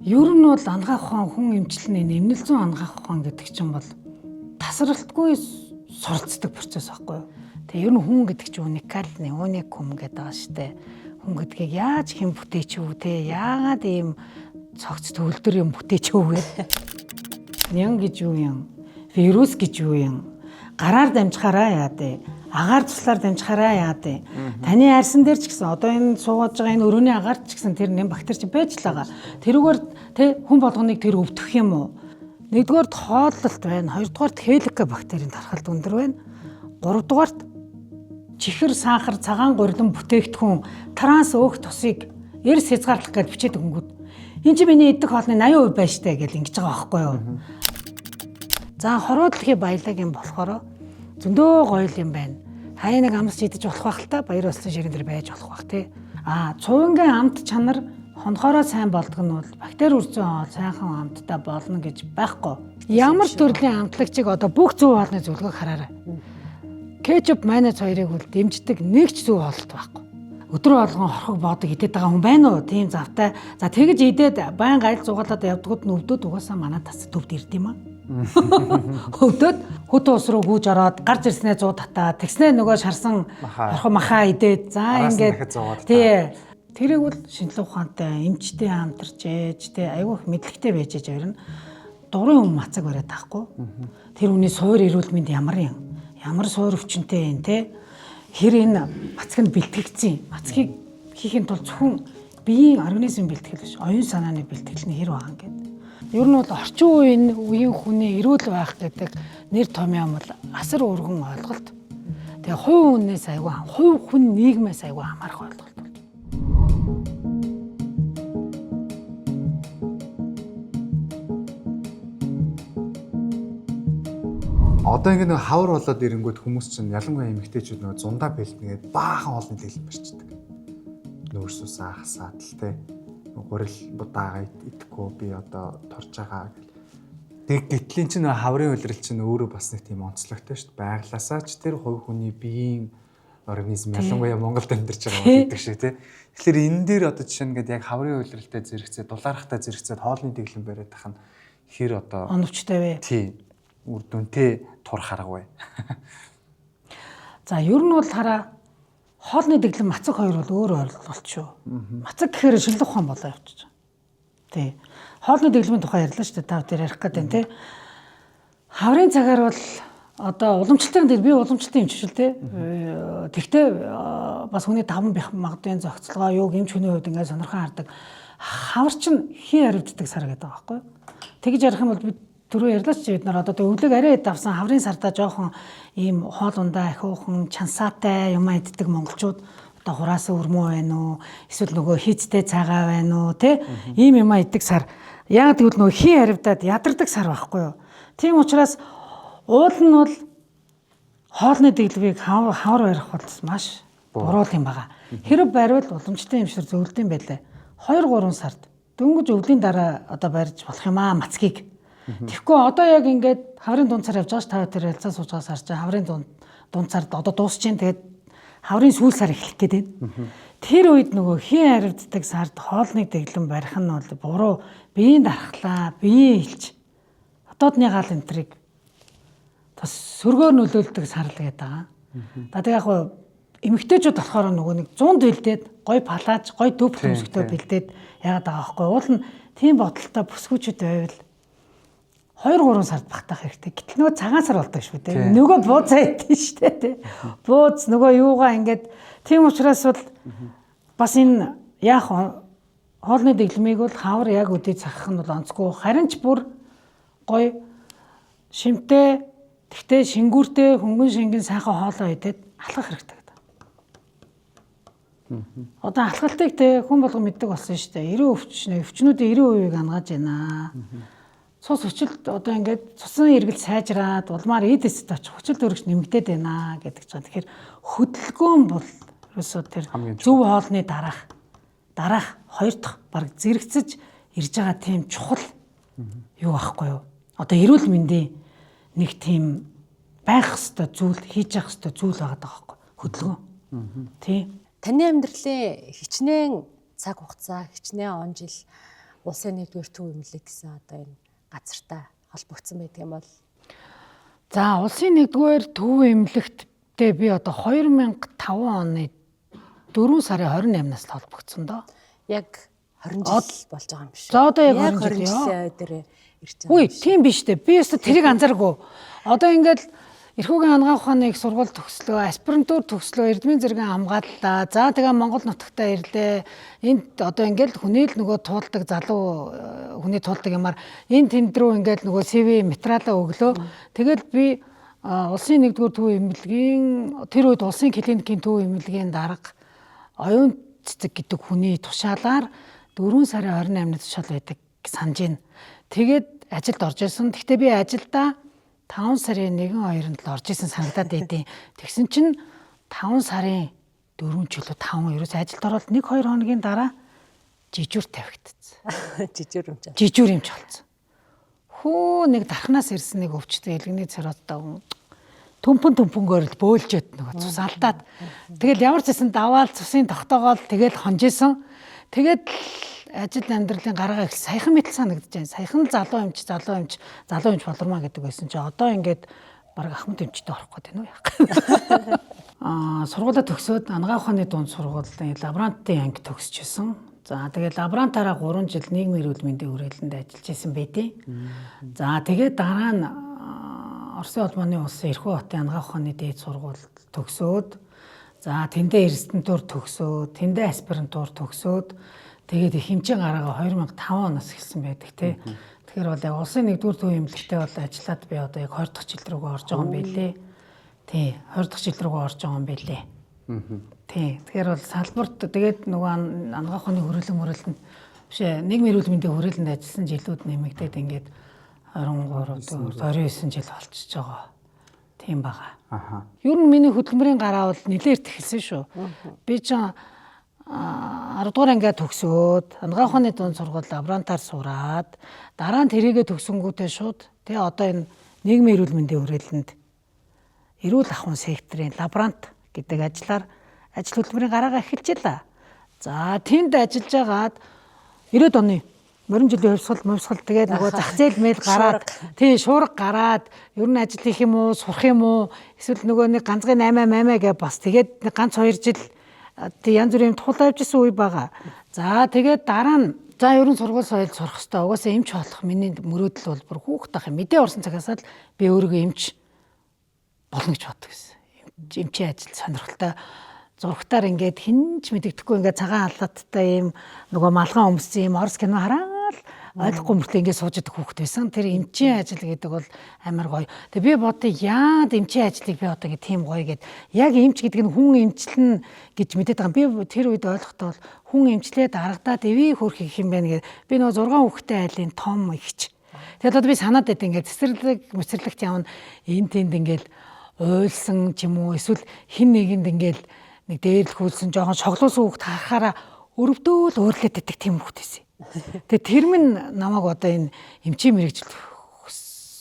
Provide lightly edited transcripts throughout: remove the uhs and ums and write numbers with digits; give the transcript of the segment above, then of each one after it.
Ер нь бол ангаах ухаан хүн эмчилнэ нэмнэл зүүн ангаах ухаан гэдэг чинь бол тасралтгүй суралцдаг процесс байхгүй юу. Тэгээ ер нь хүн гэдэг чинь уникальны уникум гэдэг байгаа шүү дээ. Хүн гэдгийг яаж хэн бүтээч үү те яагаад ийм цогц төвлөр юм бүтээч үү гэдэг. Нян гэж юу юм? Вирус гэж юу юм? Гараар дамжихаараа яа дээ. Агаар туслаар дамжихаараа яа дээ. Таны арьсан дээр ч гэсэн одоо энэ суугаад байгаа энэ өрөөний агаарт ч гэсэн тэр нэм бактери чинь байж л байгаа. Тэрүүгээр тэ хүн болгоныг тэр өвдөх юм уу? Нэгдүгээр хооллолт байна. Хоёрдугаар хелика бактерийн тархалт өндөр байна. Гуравдугаар чихэр, сахар, цагаан гурилан бүтээгдэхүүн, транс өөх тусыг эрс хязгаарлах гэж бичээд өнгөд. Энд чи миний идэх хоолны 80% байна штэ гэж ингэж байгаа байхгүй юу? За хороо дэлхийн баялагын болохоор зөндөө гоё юм байна. Хаяа нэг амс идэж болох байх л та баяр болсон ширэн дээр байж болох байх тий. Цувингийн амт чанар хонхороо сайн болдог нь бол бактери үрзэн хоол сайхан амттай болно гэж байхгүй. Ямар төрлийн амтлагчийг одоо бүх зөв хоолны зөвлөгөөг хараарай. Кетчуп, майонез хоёрыг бол дэмждэг нэг ч зөв хоолт байхгүй. Өдрөө болгон хорхог боодог идээд байгаа хүн байна уу? Тийм завтай. За тэгэж идээд байнга аль зугаалаад явдгууд нь өвдөд угаасаа манай тас төвд ирд юм аа. Өвдөд хөт ус руу гүйж ороод гарч ирснээ 100 татаа тэгснээ нөгөө шарсан орхон махаа идээд за ингээд тий тэрийг бол шинжилгээ ухаантай эмчтэй хамтарч ээж тий айгүйх мэдлэгтэй байж ээж хоёр нь дурын мацаг бариад таахгүй тэр хүний суур эрүүл мэнд ямар суур өвчнөтэй юм тий хэр энэ мацаг нь бэлтгэгдсэн мацгийг хийхин тулд зөвхөн биеийн организм бэлтгэл биш оюун санааны бэлтгэл нь хэр байгаа юм гэдэг. Ер нь бол орчин үеийн хүний эрүүл байх гэдэг нэр томьёо бол асар өргөн ойлголт. Тэгээ хувь хүнээс айгүй хувь хүн нийгмээс айгүй хамаарах ойлголт бол. Одоо ингэ нэг хавар болоод ирэнгүүт хүмүүс чинь ялангуяа эмэгтэйчүүд нөгөө зундаа бэлтнгээд баахан хоолны дэглэм барьчдаг. Нөөсөө саахсаад л те гурил будаагаа идэхгүй би одоо торж байгаа гэл. Тэг гитлийн чинь хаврын улирал чинь өөрөө бас нэг тийм онцлогтой шүү дээ. Байглаасаа ч тэр хувь хүний биеийн организм ялангуяа Монголд амьдарч байгаа бол гэдэг шиг тий. Тэгэхээр энэ дээр одоо жишээ нь ингээд яг хаврын улиралтай зэрэгцээ, дулаархтай зэрэгцээд хоолны дэглэм бариад тах нь хэр одоо оновчтой вэ? Тий. Үр дүнтэй тур харга вэ. За ер нь бол хараа хоолны дэглэм мацаг хоёр бол өөр ойлголт шүү. Мацаг гэхээр шинжилгээ ухаан болоо явчих. Тий. Хоолны дэглэмийн тухай ярьлаа шүү дээ. Та тэр ярих гэдэг нь тий. Хаврын цагаар бол одоо уламжлалтын дээр би уламжлалтын эмчшил тий. Тэгтээ бас хүний таван бих магадгүй зохицолгоо юуг эмч хүний хувьд ингээд сонирхон хардаг. Хавар чинь хин харивддаг сар гэдэг байгаа байхгүй юу? Тэгж ярих юм бол би түрүү ярьлаа ч бид нар одоо өглөөг арай давсан хаврын сардаа жоохон ийм хоол ундаа ахиухан чансаатай юм иддэг монголчууд одоо хураасан өрмөө байна уу эсвэл нөгөө хийцтэй цагаа байна уу те ийм юм иддэг сар яг тэгвэл нөгөө хин харивдаад ядардаг сар байхгүй юу. Тийм учраас уул нь бол хоолны дэглэмийг хавар барих бол маш буруу юм байна. Хэрэг бариул уламжлалтын эмчнэр зөвлөдөм байлаа. 2-3 сард дөнгөж өвлийн дараа одоо барьж болох юм аа мацгийг. Тэгэхгүй одоо яг ингээд хаврын дунд цар явж байгаа ш та тэр ялцаа сууж байгаа сар чинь хаврын дунд цард одоо дуусч чинь тэгээд хаврын сүүл сар эхлэх гээд байна. Тэр үед нөгөө хин харивддаг сард хоолны дэглэм барих нь бол буруу биеийн дархлаа, биеийн илч одоодны гал энтриг бас сөргөөр нөлөөлдөг сар л гээд байгаа. За тэг яг хуу эмэгтэйчүүд болохоор нөгөө нэг 100 бэлдээд гой палаж, гой дөв хөмсгтэй бэлдээд яагаад байгаа байхгүй. Уул нь тийм бодолтой бүсгүүчүүд байвал 2-3 сард багтаах хэрэгтэй. Гэтэл нөгөө цагаан сар болдог шүү дээ. Нөгөө бууцаа идэв шүү дээ тий. Бууц нөгөө юугаа ингээд тийм учраас бол бас энэ яах хоолны дэглэмийг бол хавар яг өдөө цахах нь бол онцгүй. Харин ч бүр гоё шимтэй, тэгтээ шингүүртэй, хөнгөн шингэн сайхан хоолоо идээд алхах хэрэгтэй гэдэг. Одоо алхалтыг тий хүн болго мэддэг болсон шүү дээ. 90% өвчнүүдийн 90%-ийг ангаж байна. Цус хүчилт одоо ингээд цусан эргэл сайжраад улмаар эдэсэд очих хүчилт өргөж нэмэгдээд байна гэдэг чинь. Тэгэхээр хөдөлгөөн бол ерөөсөө тэр зөв хоолны дараах 2 дахь баг зэрэгцэж ирж байгаа тийм чухал юу байхгүй юу? Одоо эрүүл мэндийн нэг тийм байх ёстой зүйл, хийж явах ёстой зүйл байгаа даа байхгүй хөдөлгөөн. Тий. Таны амьдралын хичнээн цаг хугацаа, хичнээн он жил улсын 1-р төв эмнэлэг гэсэн одоо энэ газартай холбогдсон байдаг юм бол За улсын 1-р төв эмнэлэгтээ би одоо 2005 оны 4 сарын 28-наас л холбогдсон доо. яг 20 жил болж байгаа юм биш үү? За одоо яг 20 20 жил жилийн дээр ирж байгаа. Үгүй тийм биш дээ. Би өөртөө тэрийг анзааргүй. Одоо ингээд Эрхүүгийн анагаах ухааны их сургууль төгслөө, аспирантур төгслөө, Эрдмийн зэргийн хамгааллаа. За тэгээ Монгол нутагтаа ирлээ. Энд одоо ингээд хүний л нөгөө туулдаг залуу хүний туулдаг юмар энэ тэнд рүү ингээд нөгөө CV материалаа өглөө. Тэгэл би улсын 1-р төв эмнэлгийн тэр үед улсын клиникийн төв эмнэлгийн дарга оюун цэцэг гэдэг хүний тушаалаар 4 сарын 28-ны тушаал байдаг санаж байна. Тэгээд ажилд орж исэн. Гэхдээ би ажилдаа 5 сарын 1-2-нд л орж исэн санагдаад байдیں۔ Тэгсэн чинь 5 сарын 4 ч үлээ 5 ерөөс ажилд ороод 1-2 хоногийн дараа жижүүр тавигдсан. Жижүүр юмч болсон. Хөө нэг дархнаас ирсэн нэг өвчтэй элгэний циррозтой төмпөнгөөр л бөөлжөөд нөгөө цус алдаад. Тэгэл ямар ч гэсэн даваал цусын тогтоогоол тэгэл хонжисэн. Тэгээд ажил амьдралын гаргаа их саяхан мэтэл санагдаж байна. Саяхан залуу эмч болормаа гэдэг байсан чи одоо ингээд баг ахмад эмчтэй орох гээд байна уу яах. Сургуулаа төгсөөд анагаах ухааны дунд сургуулийн лаборантын анги төгсчихсэн. За тэгээд лаборантаараа 3 жил нийгмийн эрүүл мэндийн хүрээлэнд ажиллаж исэн байдیں۔ За тэгээд дараа нь Оросын улманы улсын Эрхүү хотын анагаах ухааны дээд сургууль төгсөөд за тэндээ эрдэнэтээр төгсөөд тэндээ аспирантур төгсөөд тэгээд их хэмжээ гараагаа 2005 оноос эхэлсэн байдаг тий. Тэгэхээр бол яг улсын 1-р төв эмнэлэгтээ бол ажиллаад би одоо яг 20 дахь жил рүүгээ орж байгаа юм байлээ. Тий, 20 дахь жил рүүгээ орж байгаа юм байлээ. Тий. Тэгэхээр бол салбарт тэгээд нөгөө анагаах ухааны хүрээлэнд биш нийгмийн эрүүл мэндийн хүрээлэнд ажилласан жилүүд нэмэгдээд ингээд 23 29 жил болчихж байгаа. Тийм бага. Ер нь миний хөдөлмөрийн гараа бол нэлээд ихэлсэн шүү. Би ч 10 дугаар ангиа төгсөөд анагаах ухааны дунд сургууль лаборантаар сураад дараа нь тэрийгэ төгсөнгүүтээ шууд тэгээ одоо энэ нийгмийн эрүүл мэндийн хүрээлэнд эрүүл ахуйн секторын лаборант гэдэг ажил хөдөлмөрийн гараагаа эхэлчихлээ. За тэнд ажиллаж агаад 90-ад оны морин жилийн хувьсгал тэгээд нөгөө зах зээл мэйл гараад тий шуурга гараад ер нь ажил хийх юм уу сурах юм уу эсвэл нөгөө нэг ганцхан 8 гэ бас тэгээд нэг ганц 2 жил янз бүрийн тулаа явж исэн үе байгаа. За тэгээд дараа нь за ерөн сургууль соёл сурах хэрэгтэй. Угаасаа эмч болох миний мөрөөдөл бол бүр хүүхэд тах юм. Мэдээ орсон цагаас л би өөрийгөө эмч болно гэж боддог гэсэн. Эмчийн ажил сонирхолтой зургатаар ингээд хинч мэддэхгүй ингээд цагаан халааттай ийм нөгөө малгайн өмссөн ийм орос кино хараад ойлгохгүй мөртлөө ингээд сууж идэх хүүхэд байсан. Тэр эмчийн ажил гэдэг бол амар гоё. Тэгээ би бодсон яад эмчийн ажлыг би одоо гэх тийм гоё гэд. Яг эмч гэдэг нь хүн эмчлэн гэж мэдээд байгаа. Би тэр үед ойлгохдоо бол хүн эмчлээд аргадаад эвээ хөрх их юм байна гэд. Би нөгөө 6 хүүхэдтэй айлын том ихч. Тэгээд одоо би санаад байт ингээд цэцэрлэгт явна. Энд тэнд ингээд уйлсан ч юм уу эсвэл хин нэгэнд ингээд нэг дээрлэхүүлсэн жоохон шоглуулсан хүүхд харахаараа өрөвдөөл өөрлөд идэх тийм хүүхд байсан. Тэгээ тэр минь намайг одоо энэ эмчийн мэрэгжил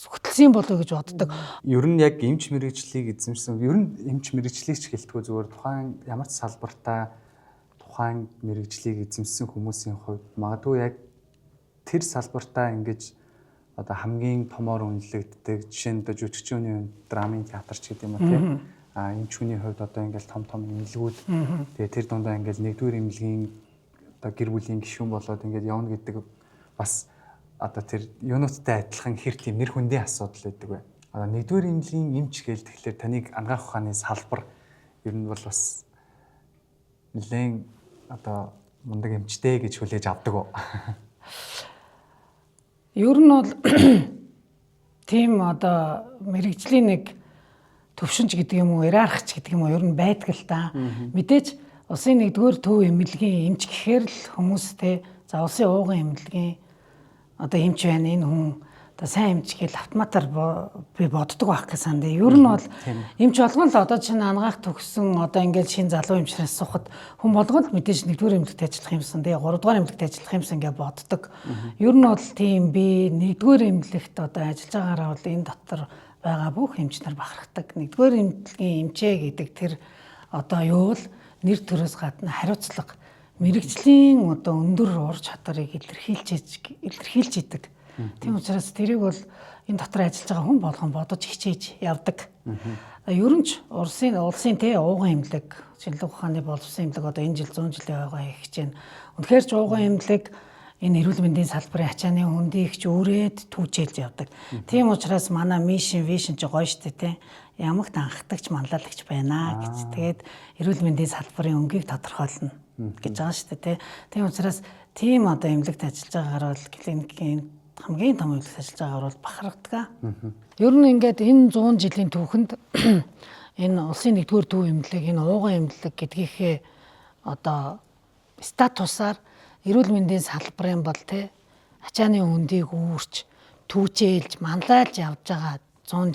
хөтлсөн болов гэж боддог. Ер нь яг эмч мэрэгжлийг эзэмшсэн. Ер нь эмч мэрэгжлийг ч гэлтгүй зүгээр тухайн ямар ч салбартаа тухайн мэрэгжлийг эзэмшсэн хүмүүсийн хувьд магадгүй яг тэр салбартаа ингэж одоо хамгийн томоор үнэлэгддэг жишээ нь одоо жүжигчүүний драмын театрч гэдэг юм уу тийм эмч хүний хувьд одоо ингээл том эмнэлгүүд тэгээ тэр дундаа ингээл 1-р эмнэлгийн одоо гэр бүлийн гишүүн болоод ингээд явна гэдэг бас одоо тэр юунуудтай адилхан хэр тийм нэр хүндийн асуудал байдаг бай. Одоо 1-р эмнэлгийн эмч гээл тэгэхээр таныг анагаах ухааны салбар ер нь бол бас нэлээд одоо мундаг эмчтэй гэж хүлээж авдаг уу? Ер нь бол тийм одоо мэрэгжлийн нэг төвшинч гэдэг юм уу, иерархич гэдэг юм уу ер нь байдаг л та. Мэдээж улсын 1-р төв эмнэлгийн эмч гэхээр л хүмүүстэй за улсын ууган эмнэлгийн одоо эмч байна энэ хүн одоо сайн эмч гэж автоматар би боддог байх гэсэн. Ер нь бол эмч болгон л одоо чинь анагаах төгссөн одоо ингээд шинэ залуу эмчнээс сухад хүн болгон л мэдээж 1-р эмнэлэгт ажиллах юмсан. Тэгээ 3-р эмнэлэгт ажиллах юмсан гэж боддог. Ер нь бол тийм би 1-р эмнэлэгт одоо ажиллаж байгаараа бол энэ дотор байгаа бүх эмч нар бахархдаг. 1-р эмнэлгийн эмчээ гэдэг тэр одоо юу л нэр төрөөс гадна хариуцлага мэрэгжлийн одоо өндөр ур чадварыг илэрхийлж идэг. Тийм учраас тэрийг бол энэ дотор ажиллаж байгаа хүн болгон бодож хичээж явдаг. Ер нь ч улсын ууган эмнэлэг, шинжлэх ухааны боловсон эмнэлэг одоо энэ жил 100 жилийн ойгоо их гэж байна. Үнэхээр ч ууган эмнэлэг энэ эрүүл мэндийн салбарын ачааны хөндийг ч үүрээд түүжээлж явдаг. Тийм учраас манай вишн ч гоё штэ тий. Ямагт анхдагч манлайлагч байна гэж. Тэгээд эрүүл мэндийн салбарын өнгийг тодорхойлно гэж байгаа штэ тий. Тийм учраас тийм одоо эмнэлэгт ажиллаж байгаагаар бол клиникийн хамгийн том эмнэлэгт ажиллаж байгаагаар бол бахархдаг. Ер нь ингээд энэ 100 жилийн түүхэнд энэ улсын 1-р төв эмнэлэг, энэ ууган эмнэлэг гэдгийнхээ одоо статусаар эрүүл мэндийн салбарын бол тий ачааны хөндийг үүрч түүжээлж манлайлж явж байгаа 100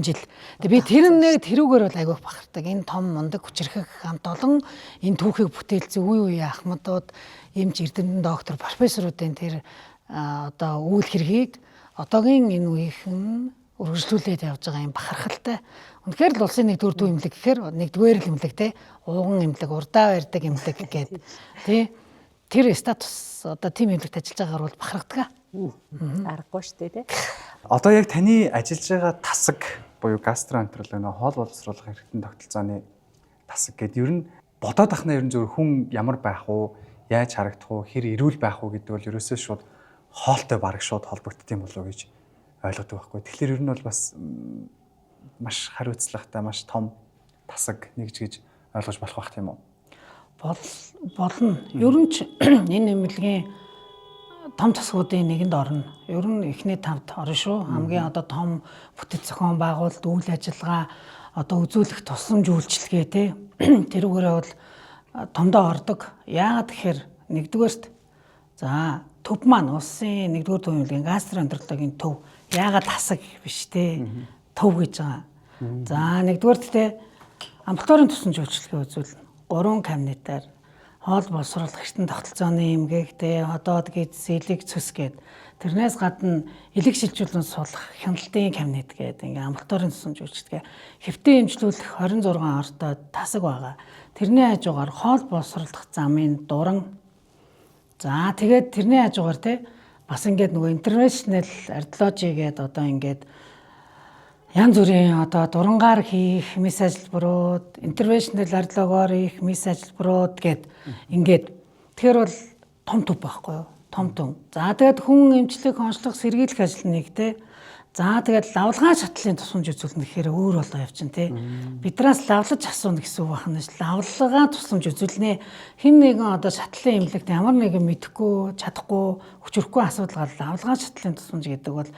жил. Тэгээ би тэрүүгээр бол айгүйх бахархдаг. Энэ том мундаг хүчирхэг хамт олон энэ түүхийг бүтээлцэн үе ахмадууд, эмч эрдэмтэн доктор, профессоруудын тэр одоо үйл хэргийг одоогийн энэ үеийнхэн үргэлжлүүлээд явж байгаа юм бахархалтай. Үнэхээр л улсын 1-р төв эмнэлэг гэхээр 1-р эмнэлэг те ууган эмнэлэг, урдаа барьдаг эмнэлэг гэдэг тий. Тэр статус одоо тийм эмнэлэгт ажиллаж байгаагаар бол бахархдаг. Аргагүй шүү дээ тий. Одоо яг таны ажиллаж байгаа тасаг буюу гастроэнтерологи нөө хоол боловсруулах эрхтэн тогтолцооны тасаг гэдэг ер нь бодоод ахна ер нь зөв хүн ямар байх уу, яаж харагдах уу, хэр эрүүл байх уу гэдэг бол ерөөсөө шууд хоолтой бараг шууд холбогддог юм болов уу гэж ойлгодог байхгүй. Тэгэхээр ер нь бол бас маш хариуцлагатай, маш том тасаг нэгж гэж ойлгож болох байх тийм үү? Болно. Ер нь ч энэ эмнэлгийн том тасгуудын нэгэнд орно. Ер нь эхний 5-д орно шүү. Хамгийн одоо том бүтэц зохион байгуулалт, үйл ажиллагаа, одоо үзүүлэх тусламж үйлчилгээ тий. Тэрүүгээрээ бол томдоо ордог. Яагаад гэхээр 1-дүгээрт за төв маань улсын 1-р төв эмнэлгийн гастроэнтерологийн төв яагаад тасаг биш тий. Төв гэж байгаа. За 1-дүгээрт тий амбулаторийн тусламж үйлчилгээ үзүүлнэ. 3 кабинетаар хоол боловсруулах эрхтэн тогтолцооны эмгэгтэй ходоод гидс элэг цөс гээд тэрнээс гадна элэг шилжүүлэн сулах хяналтын кабинет гээд ингээ амбулаторийн тусламж үйлчилгээ хэвтэн эмчлүүлэх 26 ортой тасаг байгаа. Тэрний хажуугаар хоол боловсруулах замын дуран. За тэгээд тэрний хажуугаар те бас ингээд нөгөө интервеншнл ардиологи гээд одоо ингээд янз бүрийн одоо дурангаар хийх мис ажилбарууд, интервеншнл ардиологоор хийх мис ажилбарууд гээд ингээд тэгэхээр бол том төв байхгүй юу? Том. За тэгээд хүн эмчлэх, онцлог, сэргийлэх ажил нэг те. За тэгээд лавлгаа шатлалын тусламж үзүүлнэ гэхээр өөр болоо явчин те. Бидраас лавлаж асууна гэсэн үг байна ш. Лавлгаа тусламж үзүүлнэ. Хин нэгэн одоо шатлалын эмнэлэгт ямар нэгэн мэдэхгүй, чадахгүй, хүчрэхгүй асуудал гал лавлгаа шатлалын тусламж гэдэг бол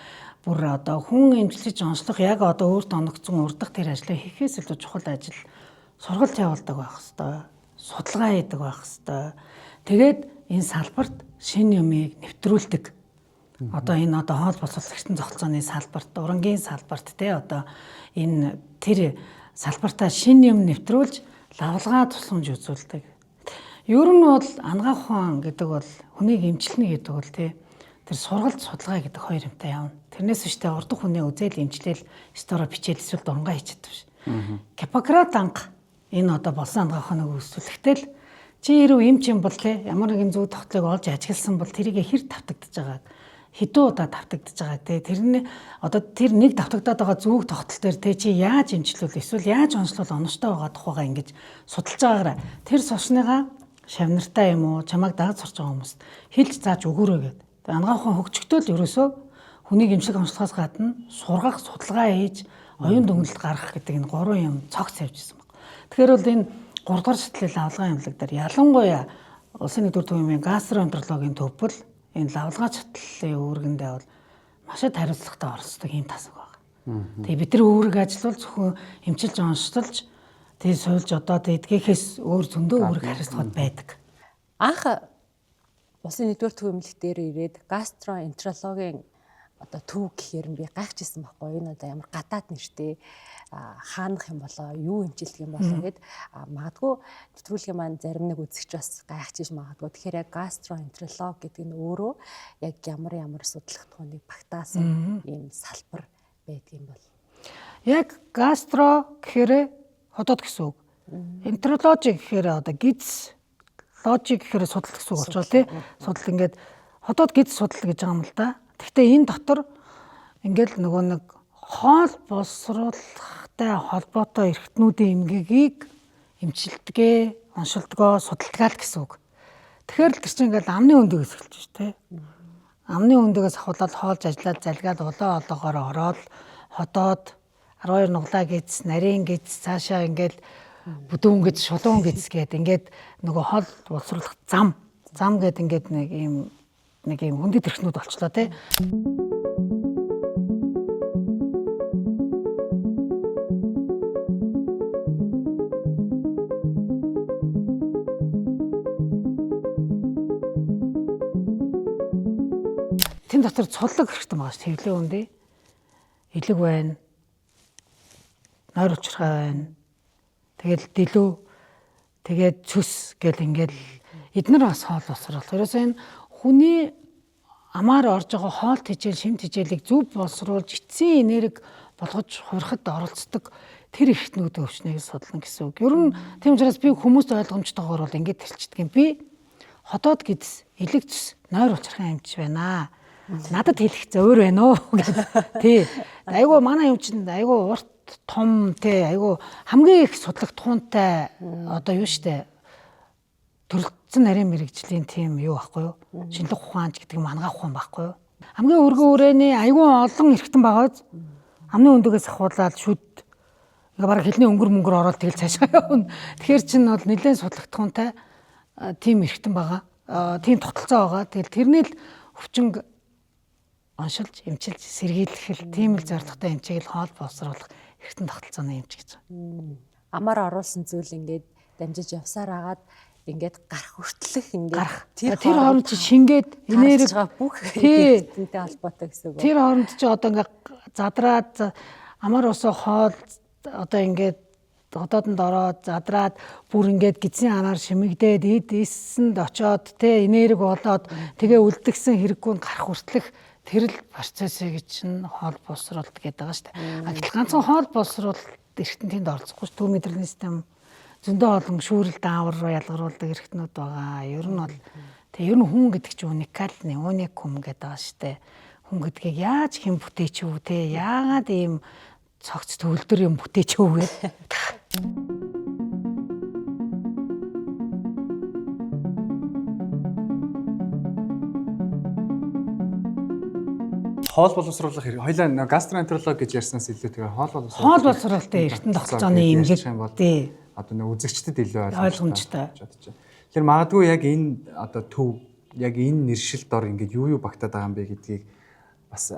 бүр одоо хүн эмчлэж онцлох яг одоо өөрт оногдсон урдах тэр ажлыг хийхээс илүү чухал ажил сургалт явуулдаг байх хэвээр, судалгаа хийдэг байх хэвээр. Тэгээд энэ салбарт шинэ юмыг нэвтрүүлдэг. Одоо энэ одоо хоол боловсруулах эрхтэн тогтолцооны салбарт, урангийн салбарт те одоо энэ тэр салбартаа шинэ юм нэвтрүүлж лавлгаа тусламж үзүүлдэг. Ер нь бол ангаах ухаан гэдэг бол хүнийг эмчилнэ гэдэг бол те тэр сургалт судалгаа гэдэг хоёр юмтай явна. Тэрнээс биштэй урдах хүний үзэл эмчлэл стороо бичээл эсвэл дурнгаа хийчихэд биш. Гиппократ анга энэ одоо болсон ангаах ухааныг үүсүүлэхдээ л чи хэрв эмч юм бол те ямар нэгэн зөв тогтлыг олж ажигласан бол тэрийг хэр давтагдж байгааг хэдэн удаа давтагдж байгааг те тэрний одоо тэр нэг давтагдаад байгаа зөв тогтол дээр те чи яаж эмчлүүл эсвэл яаж онцлол оновчтой байгаа тухайгаа ингэж судалж байгаараа тэр сушныгаа шавнартай юм уу чамайг дагаж сурч байгаа хүмүүст хэлж зааж өгөөрэй гэдэг. Ангаах ухаан хөгжигдөл ерөөсөө хүнийг эмчлэх онцлогоос гадна сургах, судалгаа хийж, оюун дүгнэлт гаргах гэдэг энэ 3 юм цогц явьжсэн баг. Тэгэхээр бол энэ 3 дугаар шатлалын лавлгаа эмнэлэг дээр ялангуяа улсын 1-р төв эмнэлгийн гастроэнтерологийн төвбөл энэ лавлгаа шатлалын үүргэндээ бол маш их хариуцлагатай оролцдог юм тасаг байна. Тэгээ бид нар үүрэг ажиллавал зөвхөн эмчилж онцлж тэгээ суйлж одоо эдгээхээс өөр зөндөө үүрэг хариуцлагууд байдаг. Анх улсын 1-р төв эмнэлэг дээр ирээд гастроэнтерологийн одоо төв гэхээр би гайхажсэн байхгүй энэ одоо ямар гадаад нэртэй хаанах юм болоо юу эмчилдэг юм болоо гэд магадгүй нэвтрүүлгийн маань зарим нэг үзэгч бас гайхчихж магадгүй. Тэгэхээр яг гастроэнтеролог гэдэг нь өөрөө яг ямар судлах тухайг багтаасан ийм салбар байдаг юм бол. Яг гастро гэхээр ходоод гэсэн үг. Энтерологи гэхээр одоо гиз логик гэхээр судал гэсэн үг болчихоо тий. Судал ингээд хотод гиз судал гэж байгаа юм л да. Гэхдээ энэ дотор ингээд нөгөө нэг хоол боловсруулахтай холбоотой эрхтнүүдийн эмгэгийг эмчилдэгэ, оншилдгоо, судалгаа л гэсэн үг. Тэгэхээр л тэр чинь ингээд амны өндөгөөс эхэлж шүү дээ. Амны өндөгөөс ахуулаад хоолж ажиллаад залгаад олоогоор ороод хотоод 12 нуглаа гиз, нарийн гиз цаашаа ингээд бүдүүн гиз, шулуун гиз гээд ингээд нөгөө хоол боловсруулах зам гээд ингээд нэг юм хүндэт эрхтнүүд болчлоо тий. Тэн дотор цулаг хэрэгтэй байгаа шүү. Хэвлээ үндэ. Илэг байна. Нойр учрахай байна. Тэгэл дэлүү. Тэгээд цөс гэл ингээл эднэр бас хоол боловсруулах. Ерөөсөө энэ хүний амаар орж байгаа хоол тэжээл, шим тэжээлийг зөв боловсруулж эцсийн энерги болгож хурахад оролцдог тэр эрхтнүүдийн өвчнийг судлана гэсэн үг. Ер нь тийм учраас би хүмүүст ойлгомжтойгоор бол ингэж хэлчихдэг юм. Би хотоод гиз, элэг цэс, нойр учрахын амьч байна. Надад хэлэх зөөр байна уу гэдэг. Тий. Айгу манай юм чинь айгу урт том тий айгу хамгийн их судлах туунтай одоо юу штэ төрөлцсөн нарийн мэрэгжлийн тим юу байхгүй юу? Шинжлэх ухаанч гэдэг юм ангаах ухаан байхгүй юу? Хамгийн өргөн үрээний айгу олон эрхтэн байгааз амны өндөгөөс ахуулаад шүд ингээ бараг хэлний өнгөр ороод тэгэл цаашаа явна. Тэгэхээр чинь бол нэлээд судлах туунтай тим эрхтэн байгаа. Тим тогтолцоо байгаа. Тэгэл тэрний л өвчин оншилж, эмчилж, сэргийлэх тийм л зорилготой эмчийг л хоол боловсруулах эрхтэн тогтолцооны эмч гэж байна. Амар оруулсан зүйл ингээд дамжиж явсаар агаад ингээд гарах хүртэлх ингээд тэр хооронд чи шингээд энерги бүх эрхтэнтэй холбоотой гэсэн үг. Тэр хооронд чи одоо ингээд задраад амар усоо хоол одоо ингээд хотоодонд ороод задраад бүр ингээд гидсийн анаар шимэгдээд эссэнд очоод тэ энерги болоод тэгээ үлдгэсэн хэрэггүйнд гарах хүртэлх тэр л процессыг чинь хоол боловсруулалт гэдэг байгаа шүү дээ. Гэтэл ганцхан хоол боловсруулалт эрхтэн тэнд оролцохгүй төв мэдрэлийн систем зөндөө олон шүүрэл даавар руу ялгаруулдаг эрхтнүүд байгаа. Ер нь бол тэгээ ер нь хүн гэдэг чинь уникальны уникум гэдэг байгаа шүү дээ. Хүн гэдгийг яаж хэн бүтээч вэ те? Яагаад ийм цогц төвлөр юм бүтээч вэ гэдэг. Хоол боловсруулах хэрэг. Хоёлаа гастроэнтерологи гэж ярьснаас илүү тэгээ хоол боловсруулалтын эрхтэн тогтолцооны эмгэг тий. Одоо нэг үзэгчдэд илүү ойлгомжтой. Тэгэхээр магадгүй яг энэ одоо төв яг энэ нэршилд ор ингээд юу багтаад байгаа юм бэ гэдгийг бас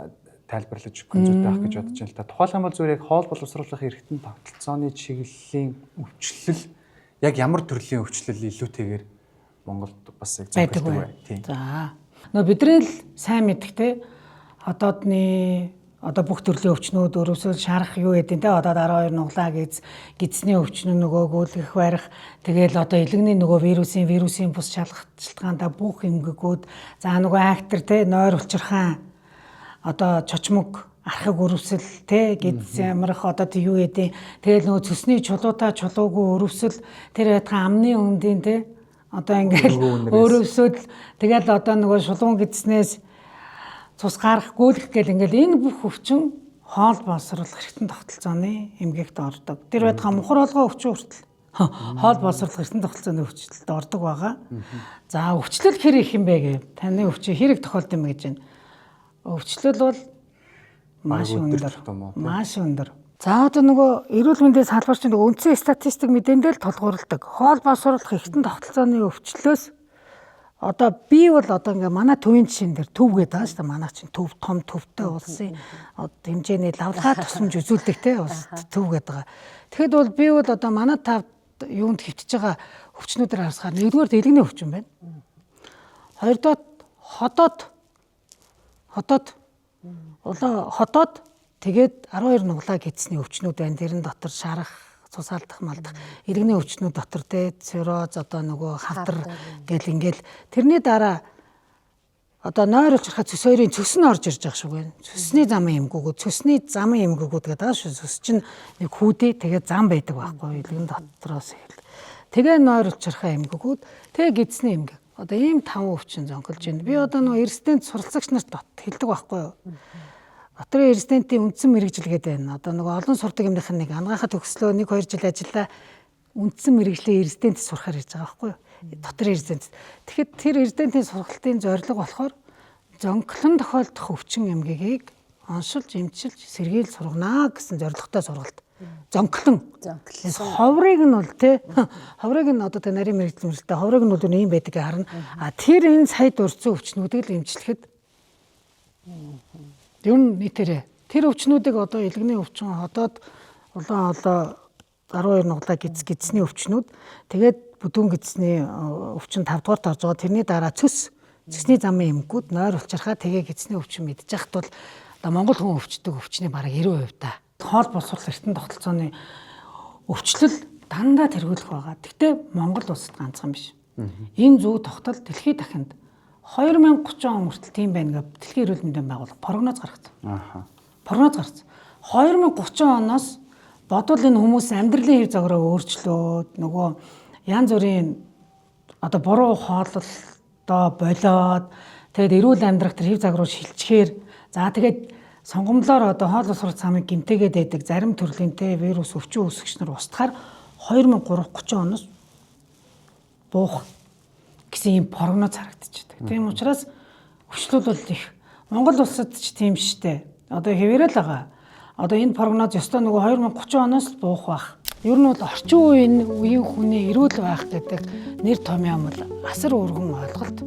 тайлбарлаж өгөх зүйтэй байх гэж бодож байна л та. Тухайлбал бол зүгээр яг хоол боловсруулах эрхтэн тогтолцооны чиглэлийн өвчлөл яг ямар төрлийн өвчлөл илүүтэйгээр Монголд бас яг зөвлөдөг бай. Тийм. За. Бидний л сайн мэддэг те хотоодны одоо бүх төрлийн өвчнүүд өрөвсөл шарах юу гэдэг те одоо 12 нуглаа гидсний өвчнүүд нөгөө гүйлгэх барих тэгэл одоо илэгний нөгөө вирусын бус шалгалтгаанда бүх эмгэгүүд за нөгөө актер те нойр улчирхаан одоо чочмог архаг өрөвсөл те гидс ямарх одоо юу гэдэг тэгэл нөгөө цөсний чулуугүй өрөвсөл тэр байтхан амны өндийн те одоо ингээл өрөвсөл тэгэл одоо нөгөө шулуун гидснээс цус гарах гүйлгэх гэл ингээл энэ бүх өвчин хоол боловсруулах эрхтэн тогтолцооны эмгэгт ордог. Тэр байтхан мухар олгоо өвчин хүртэл хоол боловсруулах эрхтэн тогтолцооны өвчлөлд ордог байгаа. За өвчлөл хэр их юм бэ гэв. Таны өвчин хэрэг тохиолд юм гэж байна. Өвчлөл бол маш өндөр. За одоо нөгөө эрүүл мэндийн салбарчид үндсэн статистик мэдээндээ л тулгуурладаг. Хоол боловсруулах эрхтэн тогтолцооны өвчлөөс одоо би бол одоо ингээ манай төвийн жишээн дээр төв гэдэг байгаа шүү дээ. Манай чинь төв том төвтэй улсын хэмжээний лавлгаа тусламж үзүүлдэг те улс төв гэдэг байгаа. Тэгэхэд бол би бол одоо манай тав юунд хөвтөж байгаа өвчнүүдээр харсаар нэгдүгээр дэлгэний өвчин байна. Хоёрдугаар хотоод тэгээд 12 нуглаа гидсний өвчнүүд байна. Тэрэн дотор шарах цусаалдах малдах иргэний өвчнүүд дотор те цирроз одоо нөгөө хавдар гэл ингээл тэрний дараа одоо нойр улчрахад цөс хоёрын цөс нь орж ирж байгаа шүү гэн. Цөсний замын эмгэгүүд, цөсний замын эмгэгүүд гэдэг байгаа шүү. Цөс чинь нэг хүүдээ тэгээ зам байдаг байхгүй илгэн дотроос эхэл. Тэгээ нойр улчрахаа эмгэгүүд, тэгээ гидсний эмгэг. Одоо ийм 5 өвчин зонголж байна. Би одоо нөгөө резидент суралцагч нарт хэлдэг байхгүй юу? Дотрын резидентийн үндсэн мэрэгжилгээд байна. Одоо нөгөө олон сурдаг юмных нь нэг ангаахад төгслөө 1-2 жил ажиллаа үндсэн мэрэгжлийн резидент сурахаар ирж байгаа байхгүй юу? Дотрын резидент. Тэгэхэд тэр резидентийн сургалтын зорилго болохоор зонглон тохиолдох өвчин эмгэгийг оншилж, эмчилж, сэргийл сургана гэсэн зорилготой сургалт. Зонглон. Ховрыг нь бол тий. Ховрыг нь одоо тэ нарийн мэрэгжлийн ховрыг нь бол ийм байдгийг харна. А тэр энэ сая дурдсан өвчнүүдийг л эмчлэхэд ер нь нийтээрээ тэр өвчнүүдийг одоо илгэний өвчин хотоод олон 12 нуглаа гидсний өвчнүүд тэгээд бүдүүн гидсний өвчин 5 дугаарт орж байгаа. Тэрний дараа цэсний замын эмгүүд нойр улчрахаа тэгээ гидсний өвчин мэдж яхад бол одоо Монгол хүн өвчтөг өвчний бараг 90% та. Хоол боловсрол эртэн тогтолцооны өвчлөл дандаа тэргүүлэх байгаа. Гэхдээ Монгол улсад ганцхан биш. Энэ зөв тогтол дэлхийн дахинд 2030 он хүртэл тийм байна гэж Дэлхийн эрүүл мэндийн байгууллага прогноз гаргасан. Прогноз гаргасан. 2030 оноос бодвол энэ хүмүүс амьдралын хэв загвараа өөрчлөөд нөгөө янз бүрийн одоо буруу хооллолтоо болоод тэгээд эрүүл амьдрах тэр хэв загварыг шилжихээр за тэгээд сонгомлоор одоо хоол боловсрол цаамыг гэмтээгээд байдаг зарим төрлийн вирус өвчин үүсгэгч нар устгахаар 2030 оноос буух гэсэн юм прогноз харагдчихдаг. Тийм учраас өвчлөл бол их. Монгол улсад ч тийм штэ. Одоо хэвээрэл байгаа. Одоо энэ прогноз ёстой нөгөө 2030 оноос л буух байх. Ер нь бол орчин үеийн хүний эрүүл байх гэдэг нэр томьёо бол асар өргөн ойлголт.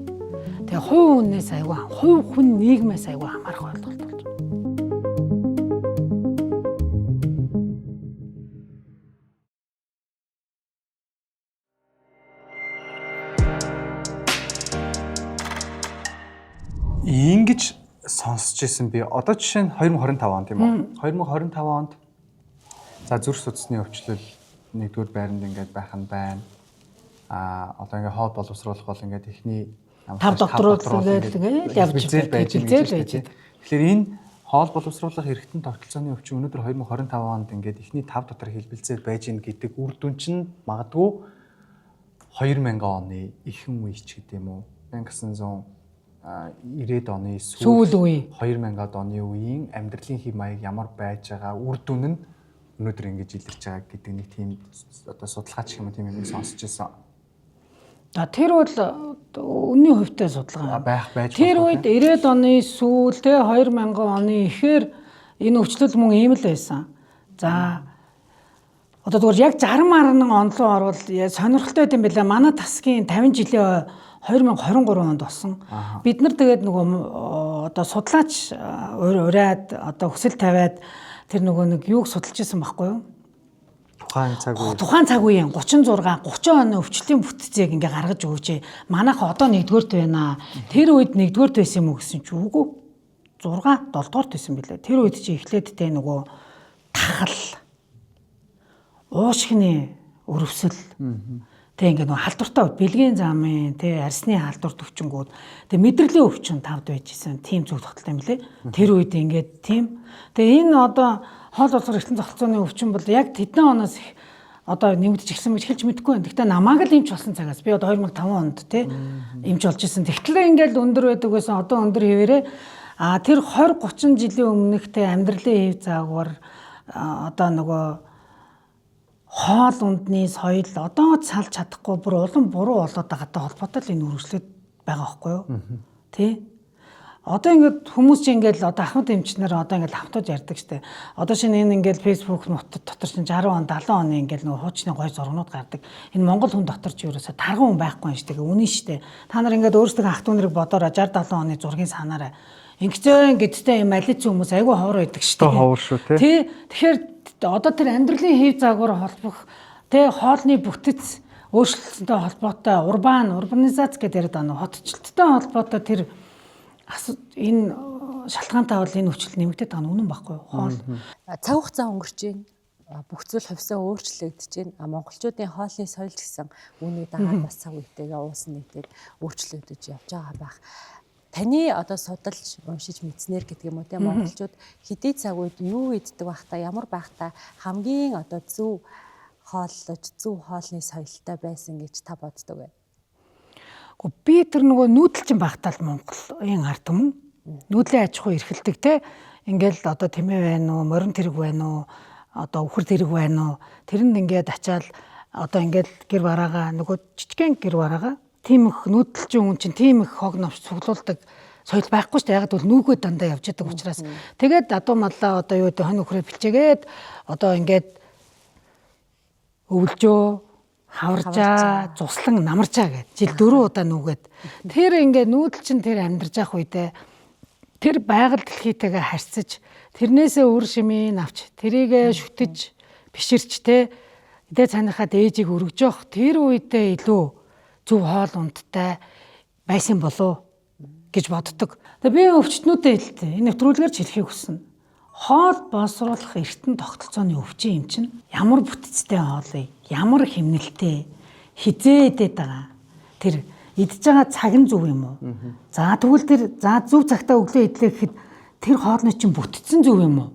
Тэгээ хувь хүнээс аягүй, хувь хүн нийгмээс аягүй хамаарах ойлголт болж байна. Ингэж сонсч ирсэн би. Одоо жишээ нь 2025 он тийм үү? 2025 онд за зүрх судасны өвчлөл нэгдүгээр байранд ингээд байх нь байна. Одоо ингээд хоол боловсруулах бол ингээд эхний 5 докторууд ингээд явж байж байна. Тэгэхээр энэ хоол боловсруулах эргэтэн тогтолцооны өвчин өнөөдөр 2025 онд ингээд эхний 5 дотор хэлбэлцээд байж гин гэдэг үр дүн чинь магадгүй 2000 оны ихэнх үеч гэдэг юм уу? 1990-ад оны сүүл үе 2000-ад оны үеийн амьдралын хэв маяг ямар байж байгаа үр дүн нь өнөөдөр ингэж илэрч байгаа гэдэг нэг тийм одоо судалгаач юм тийм юм сонсч байсан. Тэр бол үнийн хувьтай судалгаа байж. Тэр үед 90-ад оны сүүл те 2000 оны эхээр энэ өвчлөл мөн ийм л байсан. За одоо зүгээр яг 60 марган он руу орвол сонирхолтой юм билээ. Манай тасгийн 50 жилийн 2023 онд болсон. Бид нар тэгээд нөгөө одоо судлаач ураад одоо хүсэл тавиад тэр нөгөө нэг юуг судалж исэн байхгүй юу? Тухайн цаг үеийн 36 30 оны өвчлөлийн бүтцийг ингээ гаргаж өгөөч. Манайха одоо 1-р байна. Тэр үед 1-р байсан юм уу гэсэн чи үгүй. 6 7-р байсан билээ. Тэр үед чи эхлээд тэ нөгөө тахал уушгины өрөвсөл тэг ингээ нөгөө халдвартай бэлгийн замын тэг арсны халдвар төвчнгүүд тэг мэдрэлийн өвчин тавд байж исэн тийм зөв тогтолтой юм лээ. Тэр үед ингээд тийм. Тэгээ энэ одоо хоол боловсрол эргэтэн тогтолцооны өвчин бол яг тэдэн оноос их одоо нэмэгдэж ирсэн гэж хэлж мэдэхгүй байна. Гэхдээ намайг л эмч болсон цагаас би одоо 2005 онд тий эмч болж исэн. Тэгтлээ ингээд өндөр байдаг байсан одоо өндөр хэвээрээ тэр 20 30 жилийн өмнөх тэ амьдралын хэв загвар одоо нөгөө хоол ундны соёл одоо салж чадахгүй бүр улам буруу болоод байгаатай холбоотой л энэ үргэлжлээд байгаа байхгүй юу? Тий. Одоо ингээд хүмүүс чинь ингээд одоо ахмад эмчнэр одоо ингээд автууд ярьдаг штэ. Одоо шинэ энэ ингээд Facebook нутад дотор чинь 60 он 70 оны ингээд нөгөө хуучны гой зургнууд гардаг. Энэ Монгол хүн дотор ч ерөөсө тарган хүн байхгүй юм штэ. Үнэн штэ. Та нар ингээд өөрсдөө ах トゥ нарыг бодоорой 60 70 оны зургийг санаарай. Ингэцэн гэдтэй юм алиц хүмүүс айгүй ховор байдаг штэ. Ховор шүү тий. Тэгэхээр одоо тэр амьдралын хэв загвар холбох тий хоолны бүтэц өөрчлөлттэй холбоотой урбанизац гэдэг яриад байна. Хотчлолттой холбоотой тэр энэ шалтгаантай бол энэ өвчлөл нэмэгдээд байгаа нь үнэн байхгүй юу? Хоол. Цаг хугацаа өнгөрч байна. Бүх зүйл хувьсаа өөрчлөгдөж байна. Монголчуудын хоолны соёл гэсэн үүнийг дагаад бас цаг үетэйгээ уусан нэгдээд өөрчлөгдөж явж байгаа байх. таны одоо судалж уншиж мэдснээр гэдэг юм уу те монголчууд хэдий цаг үед юу иддэг байхдаа ямар байхдаа хамгийн одоо зөв хооллож зөв хоолны соёлтой байсан гэж та боддог вэ? Гэхдээ би тэр нөгөө нүүдэлчин багтаал Монголын ард түмэн нүүдлийн аж ахуй эрхэлдэг те ингээл одоо тэмээ байна уу, морин тэрэг байна уу, одоо үхэр тэрэг байна уу, тэрэнд ингээд ачаал одоо ингээд гэр бараагаа нөгөө жижигхэн гэр бараагаа тийм их нүүдэлчин хүн чинь тийм их хог новч цуглуулдаг соёл байхгүй шүү дээ. Яг бол нүгөө дандаа явж байгаа учраас тэгээд адуу маллаа одоо юу гэдэг хонь өхрөө бэлчээгээд одоо ингээд өвлжөө хаваржаа, цуслан намарчаа гэж жил 4 удаа нүгээд тэр ингээд нүүдэлчин тэр амьдарч явах үедээ тэр байгаль дэлхийтэйгээ харьцаж тэрнээсээ үр шимийн авч тэрийгэ шүтэж биширч те эдээ цаныхаа дээжийг өргөж явах тэр үедээ илүү зөв хоол ундтай байсан болов гэж боддог. Тэгээ би өвчтнүүдэд хэлдэг. Энэ нэвтрүүлгээр хэлхийг хүснэ. Хоол боловсруулах эртэн тогтолцооны өвчин юм чинь ямар бүтцтэй хоолыг, ямар хэмнэлтэй хизээ идээд байгаа. Тэр идж байгаа цаг нь зөв юм уу? За тэгвэл тэр зөв цагтаа өглөө идлээ гэхэд тэр хоолны чинь бүтцэн зөв юм уу?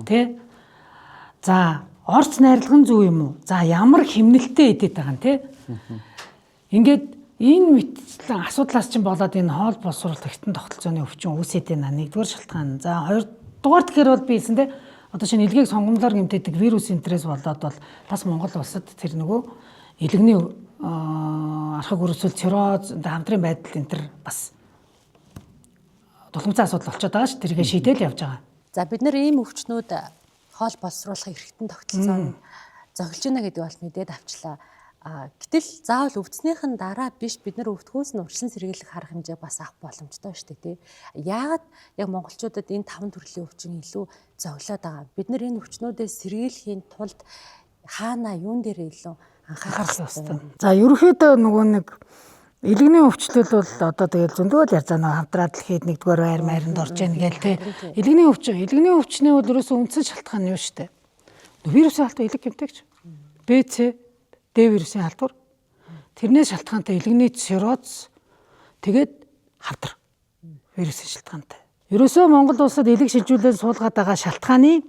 Тэ? За орц найрлага нь зөв юм уу? За ямар хэмнэлтэй идээд байгаа нь тэ? Ингээд энэ мэтчлэн асуудлаас чинь болоод энэ хоол боловсруулалт эртэн тогтолцооны өвчин үүсээд байна. Нэгдүгээр шалтгаан. За хоёрдугаар тэгэхээр бол би хэлсэн тэ одоо шинэ илгээг сонгомлоор гэмтээдэг вирус энтрээс болоод бол бас Монгол улсад тэр нөгөө илгэний архаг өрөвсөл цирроз хамтрын байдал энэ төр бас тулгымцсан асуудал болчиход байгаа ш. Тэргээ шийдээл явж байгаа. За бид нар ийм өвчнүүд хоол боловсруулах эрхтэн тогтолцоонд зохилж байна гэдэг бол мэдээд авчлаа. Гэтэл заавал өвдснийхэн дараа биш бид нар өвдгөөс нь урьдчилан сэргийлэх арга хэмжээ бас авах боломжтой шүү дээ тий. Яагаад яг монголчуудад энэ 5 төрлийн өвчин илүү зовлоод байгаа. Бид нар энэ өвчнүүдээс сэргийлэхийн тулд хаана юун дээр илүү анхаарах хэрэгтэй. За ерөнхийдөө нөгөө нэг илгэний өвчлөл бол одоо тэгэл зөндөө л ярьж байгаа хамтраад дэлхийд нэгдүгээр байр майранд орж ийн гээл тий. Илгэний өвчний бол ерөөсөө үндсэн шалтгаан нь юу шүү дээ. Вирусын халдвар илэг гэмтэгч. БЦ Д вирусын халдвар. Тэрнээс шалтгаантай илгэний цирроз тэгээд хавдар вирусын шалтгаантай. Ерөөсөө Монгол улсад илэг шилжүүлээд суулгаад байгаа шалтгааны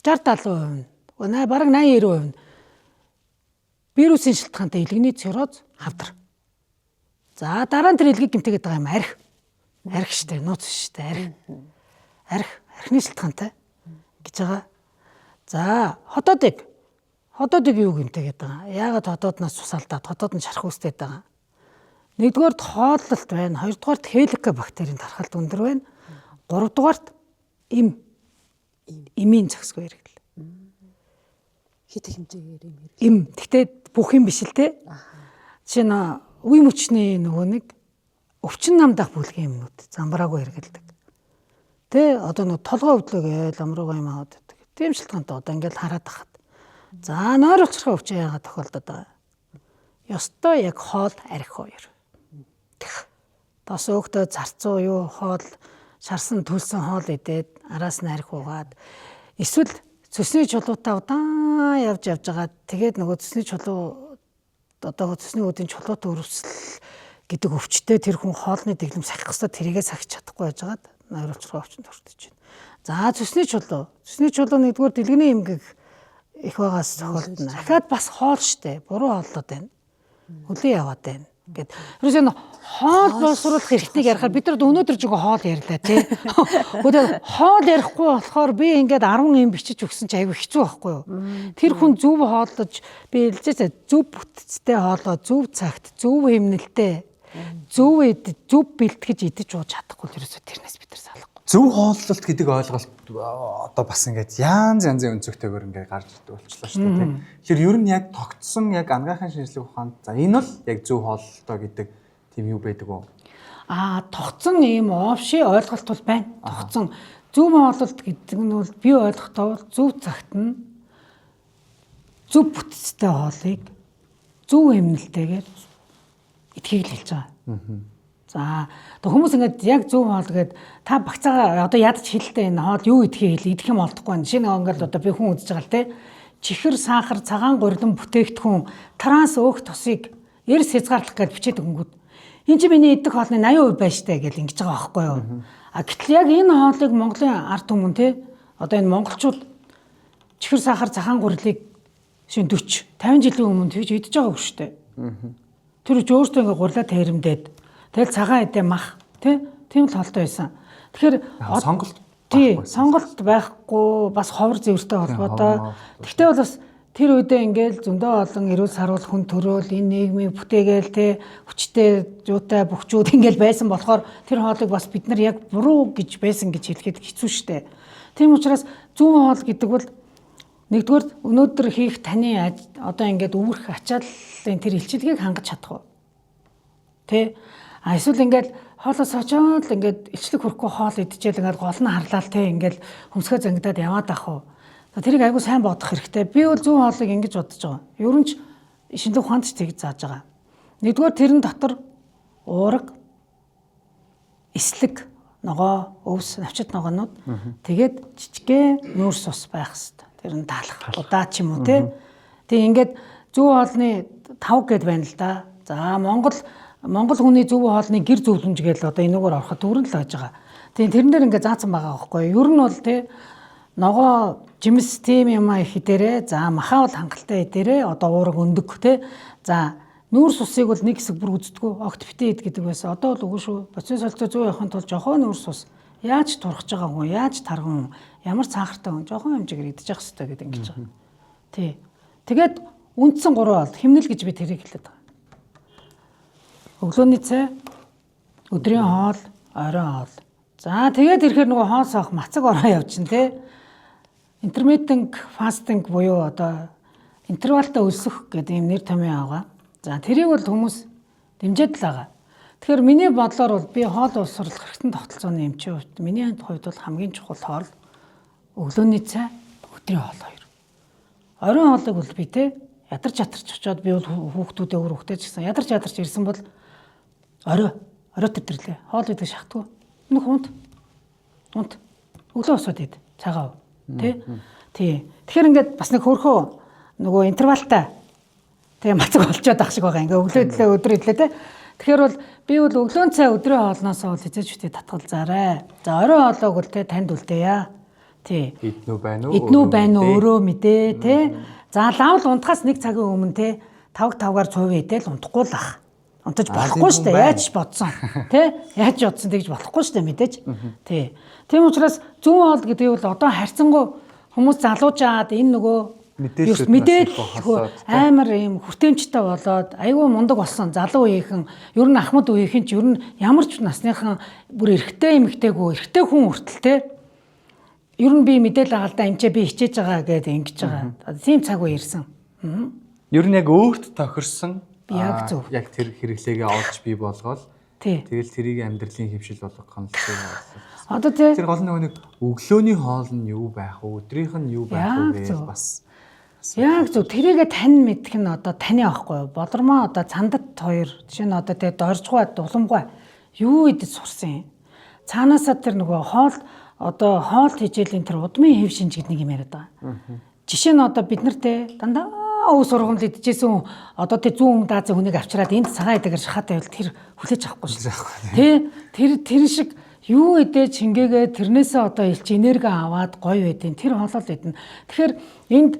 60-70% нь бараг 80-90% нь вирусын шалтгаантай илгэний цирроз хавдар. За дараа нь тэр илгийг гэмтээгээд байгаа юм арх штэ нууц штэ архны шалтгаантай гэж байгаа. За хотоодыг юу гэмтээгээд байгаа. Яагаад хотоодноос цус алдаад хотоод нь шарах үүсгээд байгаа. Нэгдүгээрт хооллолт байна, хоёрдугаарт хеликобактерийн тархалт өндөр байна. Гуравдугаарт эмийн зохисгүй хэрэглэл. Хит хэмжээгээр юм хэрэг. Гэхдээ бүх юм биш л те. Жишээ нь үе мөчний нөгөө нэг өвчин намдах бүлгийн юмнууд замбраагүй хэрэгэлдэг. Тэ одоо нөгөө толгой өвдлөө гээл амруугаа юм аваад байдаг. Тийм шалтгаантай одоо ингээл хараад тахад. За нойр уцрахын өвчин яагаад тохиолдод байгаа. Ёстой яг хоол арх хоёр. Тос өөхтөө зарцуу юу хоол шарсан төлсөн хоол идээд араас нь арх угаад эсвэл цөсний чулуутаа удаан явж байгаа. Тэгээд нөгөө цөсний чулуу одоо цөсний үүдийн чулуут өрөвсөл гэдэг өвчтөд тэр хүн хоолны дэглэм сахих хэвээр тэрийгээ сахиж чадахгүй байжгаад нойр уцрахын өвчөнд орчдөж байна. За цөсний чулуу нэгдүгээр дэлгэний эмгэг их байгаас тохиолдно. Дахиад бас хоол штэ. Буруу хооллоод байна. Хөлөө яваад байна. Гэт. Ерөөсөө хоол боловсруулах эрхтнийг ярихаар бид нар өнөөдөр жиг хоол ярьлаа тий. Өөдөө хоол ярихгүй болохоор би ингээд 10 юм бичиж өгсөн чи аягүй хэцүү байхгүй юу? Тэр хүн зөв хооллож би хэлжээ зөв бүтцтэй хоолоо зөв цагт зөв хэмнэлтэй зөв бэлтгэж идэж ууж чадахгүй л ерөөсөө тэрнээс бид нар салахгүй. Зөв хооллолт гэдэг ойлголт одоо бас ингээд янз янзын өнцөгтэйгээр ингээд гарч ирдэг болчихлоо шүү дээ. Тэгэхээр ер нь яг тогтсон яг анагаахын шинжилгээ ухаанд за энэ бол яг зөв хооллолтоо гэдэг тийм юу байдаг уу? Тогтсон ийм овши ойлголт бол байна. Тогтсон зөв хооллолт гэдэг нь бол би ойлгохдоо бол зөв цагт нь зөв бүтцтэй хоолыг зөв хэмнэлтэйгээр идэхийг л хэлж байгаа. За хүмүүс ингээд яг зөв хоол гээд та багцаагаа одоо ядч хэлтэй энэ хоол юу идэх юм олдохгүй байна. Жишээ нь ингээд одоо би хүн үзэж байгаа л те. Чихэр, сахар, цагаан гурилан бүтээгдэхүүн, транс өөх тосыг эрс хязгаарлах гэж бичээд өгөнгүүд. энэ чи миний идэх хоолны 80% байна штэ гэж ингэж байгаа байхгүй юу. А гэтэл яг энэ хоолыг Монголын ард түмэн те одоо энэ монголчууд чихэр сахар цагаан гурлыг шин 40 50 жилийн өмнө тэгж идэж байгаагүй штэ. Тэр ч өөртөө ингээ гурлаа тэрэмдээд тэгэл цагаан идэ мах тийм л холтой байсан. Тэгэхээр сонголт байхгүй бас ховор зэвэртэй холбоотой. Гэхдээ бол бас тэр үедээ ингээл зөндөө олон эрүүл саруул хүн төрөөл энэ нийгмийг бүтээгээл те хүчтэй жуутай бөхчүүд ингээл байсан болохоор тэр хоолыг бас бид нар яг буруу гэж байсан гэж хэлэхэд хэцүү шттэ. Тийм учраас зүүн хоол гэдэг бол нэгдүгээр өнөөдөр хийх таны одоо ингээд өвөрх ачааллын тэр илчилгээг хангаж чадах уу? Тэ? А эсвэл ингээд хоолоос очоод ингээд илчлэг хөрөхгүй хоол идчихэл ингээд гол нь харлаал те ингээд хөмсгөө зангидаад яваад ах уу? Тэрийг айгу сайн бодох хэрэгтэй. Би бол зүүн хоолыг ингэж бодож байгаа. Ер нь ч шинжлэх ухаанд ч тэгж зааж байгаа. Нэгдүгээр тэрэн дотор уурга, эслэг, ногоо, өвс, навчит ногоонууд тэгээд жижигхэн нүүрс ус байх хэрэгтэй. Тэр нь таалах удаа ч юм уу те. Тэгээ ингээд зүүн хоолны 5 гэд байна л да. За Монгол хүний зөв хоолны гэр зөвлөмж гээл одоо энэгээр ороход дүүрэн л байж байгаа. Тэгээ тэрэн дээр ингээд заасан байгаа байхгүй. Ер нь бол те ногоо жимс тийм юм их идэрээ. За махаа бол хангалттай идэрээ. Одоо уурга өндөг те. За нүүрс усыг бол нэг хэсэг бүр үздэггүй. Огт битээ ид гэдэг байсан. Одоо бол үгүй шүү. Боцны солилцоо зүү явахын тулд жоохон нүүрс ус яаж турхаж байгаа хүн, яаж тарган, ямар цаахартай хүн жоохон хэмжээгээр идэж явах хэрэгтэй гэдэг ингэж байгаа. Тий. Тэгээд үндсэн 3 бол химнэл гэж би тэрийг хэлээд байгаа. Өглөөний цай, өдрийн хоол, оройн хоол. За тэгээд ирэхээр нөгөө хоол соох мацаг ороо явчихна те. Intermittent fasting буюу одоо интервалтай өлсөх гэдэг юм нэр томьёо байгаа. За тэрийг бол хүмүүс дэмжиж л байгаа. Тэгэхээр миний бодлоор бол би хоол уусрах хэрэгтэн тогтолцооны эмчийн хувьд миний хувьд бол хамгийн чухал хоол өглөөний цай, өдрийн хоол хоёр. Оройн хоолыг бол би те ядарч очоод би бол хүүхдүүдээ өрөвхтэй ч гэсэн ядарч ирсэн бол орой төрлөө хоол идэх шахдгүй. Энэ хүнд өглөө усаад ид цагаав тий. Тэгэхээр ингээд бас нэг хөрхөө нөгөө интервалтай тэгээ мацаг болчиход ах шиг байгаа. Ингээ өглөө идлээ өдөр идлээ тий. Тэгэхээр бол би бол өглөөн цай өдрийн хоолноос бол эзэж үтэй татгалзаарай. За оройн хоолойг бол те танд үлдээе. Тий. Иднүү байна уу өөрөө мэдээ тий. За лавл унтахаас нэг цагийн өмнө те 5-5-аар цувь идэл унтахгүй л ах. Унтаж болохгүй шүү дээ. Яаж бодсон тий? Яаж бодсон тэгж болохгүй шүү дээ мэдээж. Тий. Тийм учраас зүүн хоол гэдэг бол одоо харьцангуй хүмүүс залуужаад энэ нөгөө мэдээлэл амар юм хүртээмжтэй болоод айгүй мундаг болсон залуу үеийнхэн ер нь ахмад үеийнхэн ч ер нь ямар ч насныхан бүр эрэгтэй эмэгтэйгөө эрэгтэй хүн хүртэл те ер нь би мэдээлэл агаалдаа энэ ч би хичээж байгаа гэдэг ингэж байгаа. Тийм цаг үе ирсэн. Ер нь яг өөрт тохирсон яг зөв. Яг тэр хэрэглээгээ олж бий болгоод тэгэл тэрийг амьдралын хэмшил болгох хандлагыг болсон. Одоо тэр гол нэг өглөөний хоол нь юу байх вэ? Өдрийнх нь юу байх вэ гэж бас яг зөв тэрийгэ тань мэдэх нь одоо таны аахгүй юу? Болормоо одоо цандат хоёр жишээ нь одоо тэгээ доржгой дуламгой юу идэж сурсан юм. Цаанаасаа тэр нөгөө хоол одоо хоол хижээлийн тэр удмын хэв шинж гэдэг нэг юм яриад байгаа. Жишээ нь одоо бид нарт дандаа өв сургамд идчихсэн одоо тэр зүүн даазын хүнийг авчираад энд цагаан идэгээр шахаатай байвал тэр хүлээж авахгүй шүү. Тэр шиг юу идэж хингээгээ тэрнээсээ одоо илч энерги аваад гоё байдیں۔ Тэр хоолол идэнэ. Тэгэхээр энд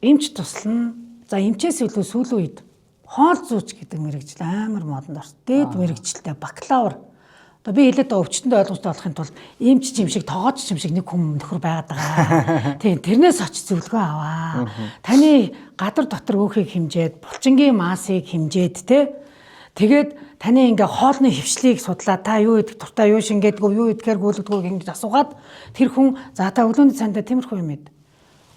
эмч туслана. За эмчээс илүү сүүлийн үед хоол зүүч гэдэг мэрэгжил амар модонд орсон. Дээд мэрэгжилтэй бакалавр. Одоо би хэлээд өвчтөнд ойлгомжтой болохын тулд эмч чимшиг тоогооч чимшиг нэг хүн нөхөр байгаад байгаа. Тийм тэрнээс очиж зөвлөгөө аваа. Таны гадар дотор өөхийг хэмжээд, булчингийн маасыг хэмжээд те. Тэгээд таны ингээ хоолны хөвшлийг судлаа. Та юу идэх дуртай, юу шингээдгөө, юу идэхээр гүйлгдгөө ингэж асуугаад тэр хүн за та өглөөний цайнд тиймэрхүү юм ид.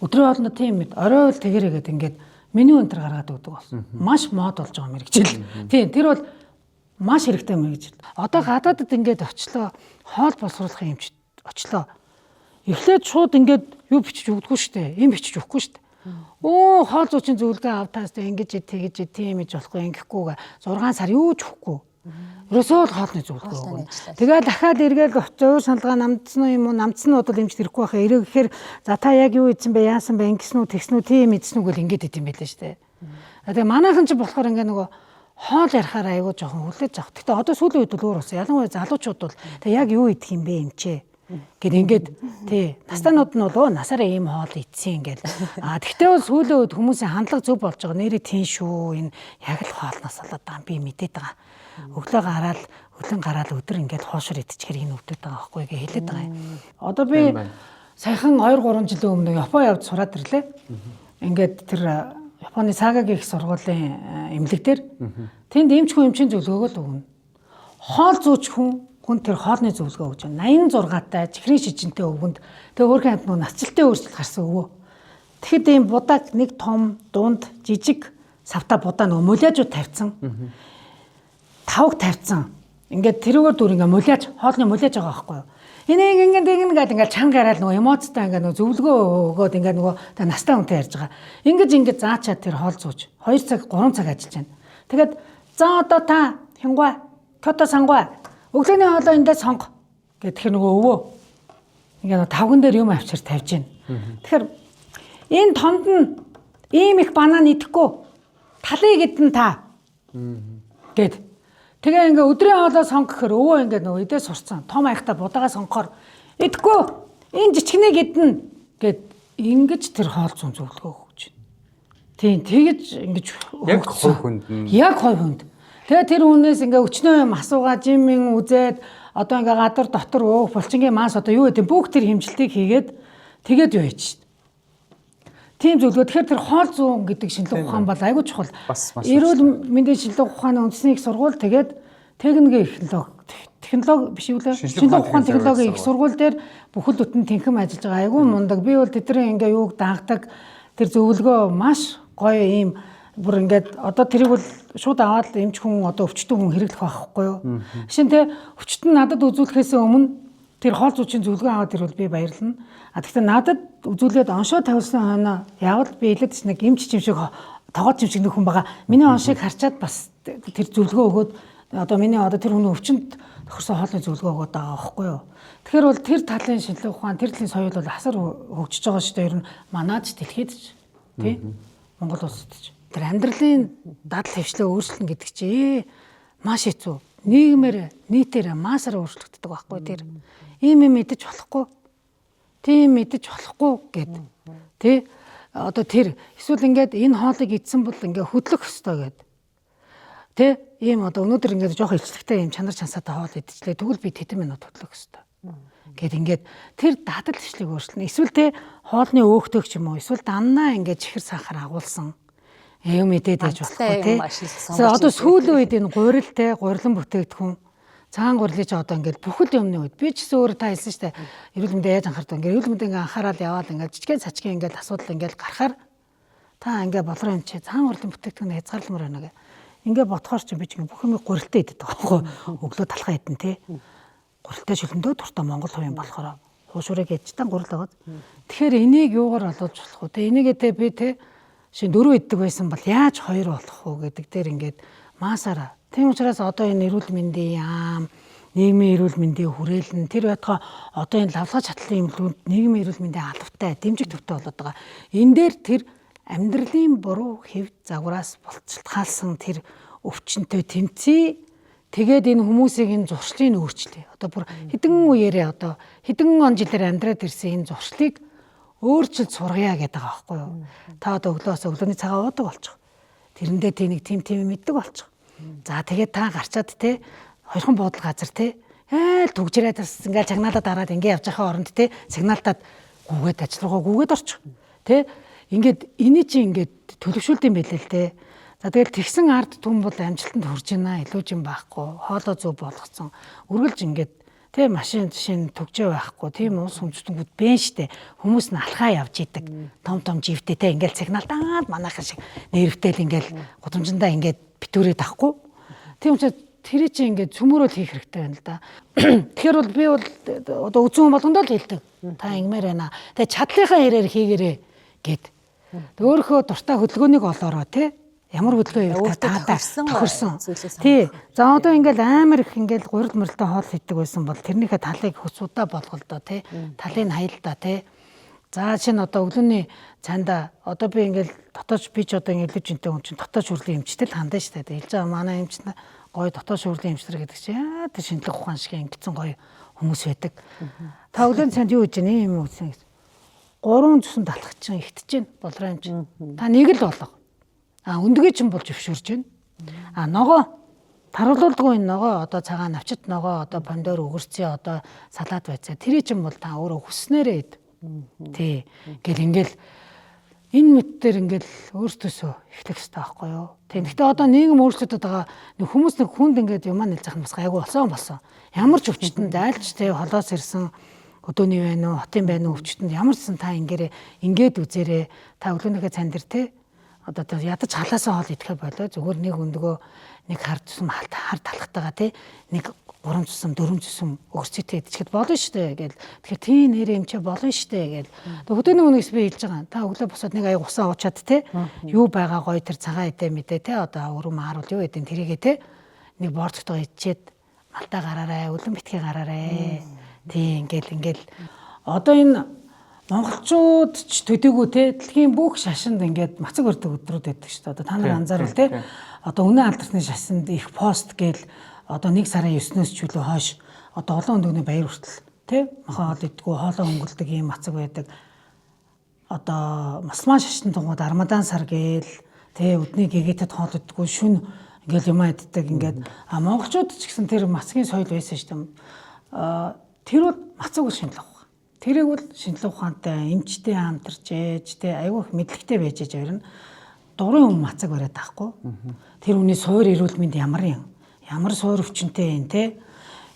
Өдрийн хоолны тийм мэд. Орой бол тэгэрээгээд ингээд меню өнтер гаргаад өгдөг болсон. Маш мод болж байгаа мэрэгжил. Тийм тэр бол маш хэрэгтэй мэрэгжил. Одоо гадаадд ингээд очлоо хоол боловсруулахын эмчд очлоо. Эхлээд шууд ингээд юу бичиж өгдөггүй шүү дээ. Им бичиж өгөхгүй шүү дээ. Оо хоол зуучин зөвлөгөө автаас ингэж тэгэж тийм иж болохгүй ингэхгүйгээ 6 сар юу ч өгөхгүй. Ерөөсөө л хоолны зөвлөгөө өгнө. Тэгээд дахиад эргээл зөөр шалгаа намдсан юм уу? Намдснууд бол эмч тэрэхгүй байхаа. Эрэг гэхээр за та яг юу ийдсэн бэ? Яасан бэ? Ингэсэн үү, тэгсэн үү, тийм ийдсэн үү гэл ингэж идэм байлаа шүү дээ. Тэгээ манайхан ч болохоор ингээ нөгөө хоол ярахаар айгүй жоохон хүлээж авах. Гэтэ одоо сүүлийн үед бол өөр болсон. Ялангуяа залуучууд бол тэг яг юу идэх юм бэ эмчээ гэд ингээд тий настайнууд нь бол насаараа ийм хоол идсэн ингээд тэгтээ бол сүүлийн үед хүмүүсийн хандлага зөв болж байгаа. Нэрээ тийм шүү. Энэ яг л хоолноос болоод байгаа би мэдээд байгаа. Өглөө гараад өдөр ингээд хоошор идчихэр энэ өвдөд байгаа байхгүй гэж хэлээд байгаа юм. Одоо би саяхан 2-3 жилийн өмнө Япон явж сураад ирлээ. Ингээд тэр Японы Сагагийн их сургуулийн эмнэлэг дээр тэнд эмчийн зөвлөгөөгөө л өгнө. Хоол зүүч хүн тэр хоолны зөвлөгөө өгч байна. 86-тай чихрийн шижинтэй өвгөнд тэгээ өөрхөн амьтнууд насжилтын өөрчлөлт гарсан өвөө. Тэгэхэд ийм будааг нэг том, дунд, жижиг савта будаа нөгөө мулиажууд тавьсан. Тавг тавьсан. Ингээд тэрүүгээр дүр ингээ мулиаж, хоолны мулиаж байгаа байхгүй юу? Ингээд чанга гараад нөгөө эмоцтой ингээ нөгөө зөвлөгөө өгөөд ингээ нөгөө та настай хүнтэй ярьж байгаа. Ингээд заачаад тэр хоол зүүж 2 цаг 3 цаг ажиллаж байна. Тэгээд за одоо та хингуй, кото сангуй өглөөний хоолоо эндээ сонго гэдэг нөгөө өвөө. Ингээ нөгөө тавган дээр юм авчир тавьж байна. Тэгэхээр энэ томд нь ийм их банан идэхгүй талыг идэн та гэд. Тэгээ ингээ өдрийн хоолоо сонгохоор өвөө ингээ нөгөө идээ сурцсан. Том аяхта будаага сонгохоор идэхгүй энэ жичгнийг идэн гэд ингэж тэр хоол зүүн зөвлөгөө өгч байна. Тийм тэгэж ингэж яг хувь хүнд нь яг хувь хүнд. Тэгээ тэр хүнээс ингээ өчнөө юм асуугаа жимэн үзээд одоо ингээ гадар дотор уух булчингийн мас одоо юу гэдэг бүх тэр хэмжилтийг хийгээд тэгээд юу хийж шít. Тийм зөвлөгөө. Тэгэхээр тэр хоол зүүн гэдэг шинжилгээ ухаан бол айгүй чухал. Эрүүл мэндийн шинжилгээ ухааны үндэсний их сургууль тэгээд техникийн технологи биш үү лээ. Шинжилгээ ухааны технологийн их сургууль дээр бүхэл бүтэн тэнхэм ажиллаж байгаа. Айгүй мундаг. Би бол тэдний ингээ юуг дагдаг тэр зөвлөгөө маш гоё ийм бүр ингээд одоо тэрийг бол шууд аваад эмч хүн одоо өвчтөн хүн хэрэглэх байхгүй юу. Жишээ нь те өвчтөн надад үзүүлэхээс өмнө тэр хоол зүүчийн зөвлөгөө аваад ирвэл би баярлана. Гэхдээ надад үзүүлээд оншоо тавьсан хойноо яавал би илээд нэг эмч чим шиг тоогоо чим шиг нэг хүн байгаа. Миний оншийг харчаад бас тэр зөвлөгөө өгөөд одоо миний одоо тэр хүний өвчнөд тохирсон хоолны зөвлөгөө өгөөд байгаа байхгүй юу. Тэгэхээр бол тэр талын шинжилгээ ухаан тэр талын соёл бол асар хөгжиж байгаа шүү дээ. Ер нь манайд ч дэлхийд ч тий Монгол улсад ч тэр амьдралын дадал хвшлээ өөрчлөн гэдэг чи маш хэцүү. Нийгмээр нийтээр масаар өөрчлөгддөг байхгүй тэр. Ийм юм мэдэж болохгүй. Тийм мэдэж болохгүй гэд. Тэ одоо тэр эсвэл ингээд энэ хоолыг идсэн бол ингээд хөдлөх ёстой гэд. Тэ ийм одоо өнөөдөр ингээд жоох илчлэгтэй ийм чанар чансаатай хоол идчихлээ. Тэгвэл би тэдэн минут хөдлөх ёстой. Гэт ингээд тэр дадал хвшлийг өөрчлөнө. Эсвэл тэ хоолны өөхтөг ч юм уу. Эсвэл даннаа ингээд чихэр сахар агуулсан. Юм мэдээд байж болохгүй тий. Одоо сүүлийн үед энэ гурилан бүтээгдэхүүн цагаан гурилыг одоо ингээд бүхэл юмны үед би ч гэсэн өөрөө та хэлсэн шүү дээ. Эрүүл мэндийн яаж анхаардаг. Ингээд эрүүл мэндийн анхаарал яваад ингээд жижигэн цачгийн ингээд асуудал ингээд гарахаар та ингээд болроо юм чи цагаан гурилан бүтээгдэхүүн хязгаарламар байна гэх. Ингээд ботхоор чи би ч ингээд бүх юм гурилтай идэв байхгүй. Өглөө талхаа идэн тий. Гурилтай шүлэндөө дуртай Монгол хувийн болохоор хуушурыг ядчтан гурил байгаа. Тэгэхээр энийг юугаар олуулж болох вэ? Тэ энийг тэ би тэ шин 4 иддэг байсан бол яаж 2 болох вэ гэдэг дээр ингээд масаараа. Тийм учраас одоо энэ эрүүл мэндийн яам, нийгмийн эрүүл мэндийн хүрээлэн тэр байтугай одоо энэ лавлгаж хатлын эмнэлгүүд нийгмийн эрүүл мэндийн албатай, дэмжих төвтэй болоод байгаа. Энэ дээр тэр амьдралын буруу хэв загвараас болцолтгаалсан тэр өвчнөд тэмцээ. Тэгээд энэ хүмүүсийг энэ зуршлыг өөрчлөе. Одоо бүр хэдэн үеэрээ одоо хэдэн он жилээр амьдраад ирсэн энэ зуршлыг өөрчилж сургая гэдэг байгаа байхгүй юу. Та одоо өглөөний цагаа уудаг болчих. Тэрэндээ тэнийг тим мэддэг болчих. За тэгээд та гарчаад те хоёрхан буудал газар те айл түгжрээд бас ингээл чагнаалаад дараад ингээ явж байгаа оронд те сигналтад гүгээд ажиллагаа гүгээд орчих. Те ингээд эний чи ингээд төлөвшүүлд юм байлээ л те. За тэгэл тэгсэн ард түмэн бол амжилтанд хүрж байна. Илүү ч юм байхгүй. Хоолоо зөв болгоцсон. Үргэлж ингээд тэ машин жишээ төгжөө байхгүй. Тийм уус хүндэтгэнгүүд бэн штэ. Хүмүүс нь алхаа явж идэг. Том живтэй те ингээл сигналтаад манайхан шиг нэрвтэл ингээл гудамжиндаа ингээд битүүрээ тахгүй. Тийм учраас тэр чинь ингээд цөмөрөөл хийх хэрэгтэй байна л да. Тэгэхээр бол би бол одоо үзэн болгондоо л хэлдэг. Та ингэмээр байна. Тэгээ чадлынхаа хэрээр хийгэрээ гэд. Өөрийнхөө дуртай хөдөлгөөнийг олоороо те. Ямар хөдөлгөөн явуулах тохирсон. Тий. За одоо ингээл амар их ингээл гурил мөрөлтөө хоол иддэг байсан бол тэрнийхээ талыг хөсудаа болгол доо тий. Талыг хайл да тий. За чинь одоо өглөөний цаанда одоо би ингээл дотооч би ч одоо ингээл лүжинтэй хүн чинь дотооч хүрлийн эмчтэй хандаа штэ. Хэлж байгаа манай эмч гоё дотооч хүрлийн эмчтэр гэдэг чинь тэр шинжлэх ухаан шиг ингэсэн гоё хүмүүс байдаг. Та өглөөний цаанд юу хийж ийм юм үзсэн гэж. 3 зүсэн талах чинь ихтэж байна болроо эмч. Та нэг л болго. Өндгөө чинь болж өвшөрж байна. Ногоо таруулдаггүй ногоо одоо цагаан навчит ногоо одоо помидор өгөрцөө одоо салаад байцаа. Тэр чинь бол та өөрөө хүснээрээ ид. Тий. Ингээл энэ мэдтэр ингээл өөртөөсөө эхлэх хэрэгтэй байхгүй юу? Тий. Гэхдээ одоо нийгэм өөрчлөгдөд байгаа хүмүүс нэг хүнд ингээд юмаа нэлж захын бас гайгүй болсон. Ямар ч өвчтөнд айлч тий холоос ирсэн өдөөний байна уу, хотын байна уу өвчтөнд ямар ч сан та ингээд үзээрээ та өглөөнийхөө цан дээр тий одоо ядаж халаасаа хоол идэхэ болоо зүгээр нэг өндгөө нэг хар цусам хар талхтайгаа тий нэг 3 цусам 4 цусам өгөрцөйтэй идчихэд болно штэ гэл. Тэгэхээр тийм нэр эмчээ болно штэ гэл. Хөдөөний үнээс би хэлж байгаа. Та өглөө босоод нэг аяг усаа уучаад тий юу байгаа гоё тэр цагаан идэ мэдээ тий одоо өрөө мааруул юу гэдэг тэрийгээ тий нэг борцогтойгоо ичээд малтаа гараарай, өлөн битгий гараарай. Тий ингээл одоо энэ монголчууд ч төдийгүй те дэлхийн бүх шашинд ингээд мацаг өрдөг өдрүүд байдаг шүү дээ. Одоо та нар анзаарвал те одоо үнэн алдарсны шашинд их пост гээл одоо 1 сарын 9-өөс ч үлээ хойш одоо олон өндөгний баяр хүртэл те махаа идэггүй хоолоо өнгөлдөг юм мацаг байдаг. Одоо масмаа шашин тугууд Рамадан сар гээл те өдний гэгээтэд хоол идэггүй шүн ингээл юм иддэг ингээд монголчууд ч гэсэн тэр мацгийн соёл байсан шүү дээ. Тэр бол мацаг шинжлэх ухаан. Тэрийг бол шинжлэх ухаантай эмчтэй хамтарч ээж те айгүй их мэдлэгтэй байж авирна. Дурын хүн мацаг бариад таахгүй. Тэр хүний суур эрүүл мэнд ямар суур өвчнөтэй юм те.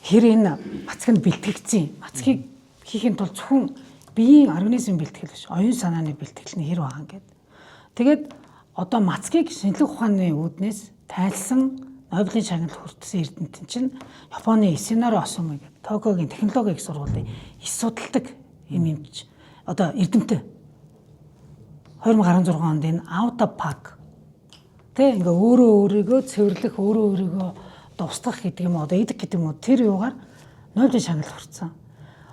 Хэр энэ мацагт бэлтгэгдсэн. Мацгийг хийхин тулд зөвхөн биеийн организм бэлтгэл биш, оюун санааны бэлтгэл нь хэр байгаа гэдэг. Тэгээд одоо мацгийг шинжлэх ухааны үүднээс тайлсан Нобелийн шагнал хүртсэн эрдэмтэн чинь Японы Исинару Осуми гэдэг Токиогийн технологийн их сургуулийн ис судалдаг эмч одоо эрдэмтэн 2016 онд энэ Аутопак тэ ингээ өөрийгөө цэвэрлэх өөрийгөө одоо устгах гэдэг юм одоо идэх гэдэг юм уу тэр юугаар Нобелийн шагнал хүртсэн.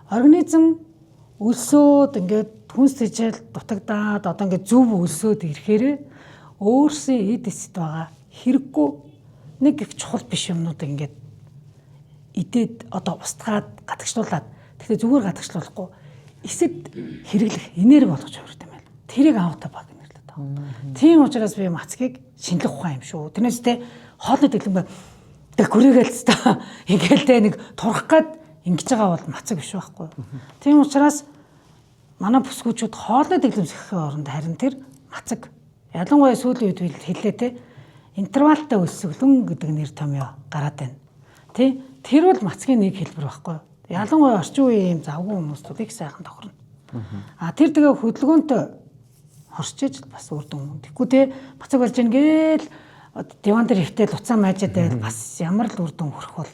Организм өлсөөд ингээд хүнс тэжээл дутагдаад одоо ингээд зөв өлсөөд ирэхээр өөрсийн эд эцэд байгаа хэрэггүй нэг их чухал биш юмнууд ингээд идээд одоо устгаад гадагшлуулад тэгэхээр зүгээр гадагшлуулахгүй эсэд хэрэглэх энерги болгож хувирт юм байна. Тэрийг аутопак нэрлэдэг таа. Тийм учраас би мацгийг шинжлэх ухаан юм шүү. Тэрнээс тэ хоолны дэглэм тэг гүрээгээл ч та ингээл тэ нэг турах гад ингэж байгаа бол мацаг биш байхгүй. Тийм учраас манай бүсгүүчүүд хоолны дэглэмсэхийн оронд харин тэр мацаг ялангуяа сүүлийн үед хэллээ тэ интервалтай өсөглөн гэдэг нэр томьёо гараад байна. Тэ тэр бол мацгийн нэг хэлбэр байхгүй. Ялангуяа орчин үеийн завгүй хүмүүстүүд их сайхан тохирно. Тэр тэгээ хөдөлгөөнтэй хорчиж бас үр дүн. Тэгэхгүй тэ мацаг болж ингээл диван дээр хөвтөл уцаа маажаад байвал бас ямар л үр дүн хүрэх бол.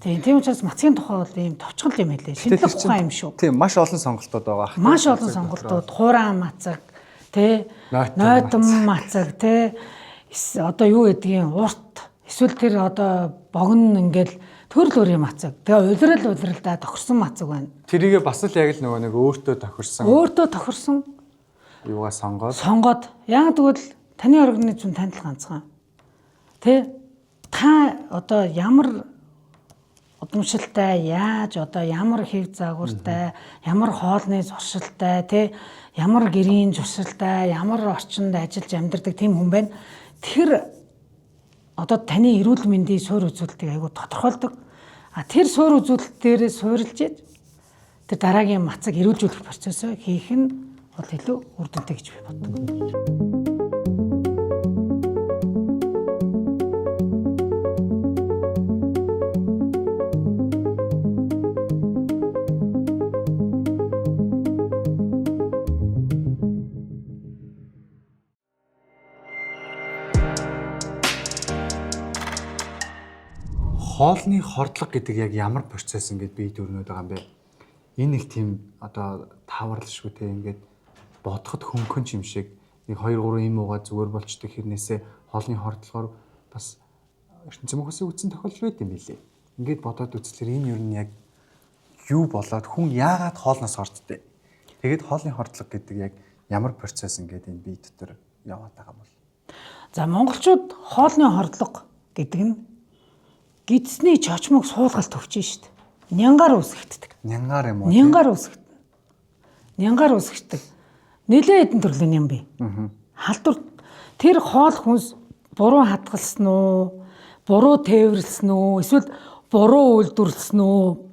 Тийм учраас мацгийн тухай бол ийм товчгол юм хэлээ. Шинжлэх ухаан юм шүү. Тийм маш олон сонголтууд байгаа. Маш олон сонголтууд, хураан мацаг, тэ нойтон мацаг, тэ одоо юу гэдгийг урт эсвэл тэр одоо богино ингээл төрөл өөрийн мацаг. Тэгээ улиралдаа тохирсон мацаг байна. Тэрийгээ бас л яг л нөгөө нэг өөртөө тохирсон юугаа сонгоод яг тэгвэл таны организм танд л ганцхан. Тэ та одоо ямар удамшилтай яаж одоо ямар хэв загвартай ямар хоолны зуршилтай тэ ямар гэрийн зуршилтай ямар орчинд ажиллаж амьдардаг тийм хүн байна. Тэр одоо таны эрүүл мэндийн суурь үзүүлэлтийг айгүй тодорхойлдог. Тэр суурь үзүүлэлт дээрээ суурилж тэр дараагийн мацаг эрүүлжүүлэх процессыг хийх нь бол илүү үр дүнтэй гэж би боддог. Хоолны хордлого гэдэг яг ямар процесс ингээд бие дөрнөд байгаа юм бэ? Энэ их тийм одоо тааварлал шүү те ингээд бодоход хөнгөнч юм шиг нэг 2 3 юм уугаа зүгээр болчдөг хэрнээсээ хоолны хордлогоор бас ертөнцийн мөхөсийг үтсэн тохиолдол байд юм билээ. Ингээд бодоод үзлээр энэ юу нь яг юу болоод хүн яагаад хоолноос хорддээ? Тэгээд хоолны хордлого гэдэг яг ямар процесс ингээд энэ бие дотор яваад байгаа юм бол. За монголчууд хоолны хордлого гэдэг нь гидсний чочмог суулгалт өгч штт. Нянгаар үсгэгддэг. Нянгаар юм уу? Нянгаар үсгэгддэг. Нянгаар үсгэгддэг. Нилээ хэдэн төрлийн ням бий. Халдвар тэр хоол хүнс буруу хатгалсан уу? Буруу тээвэрлсэн үү? Эсвэл буруу үйлдвэрлсэн үү?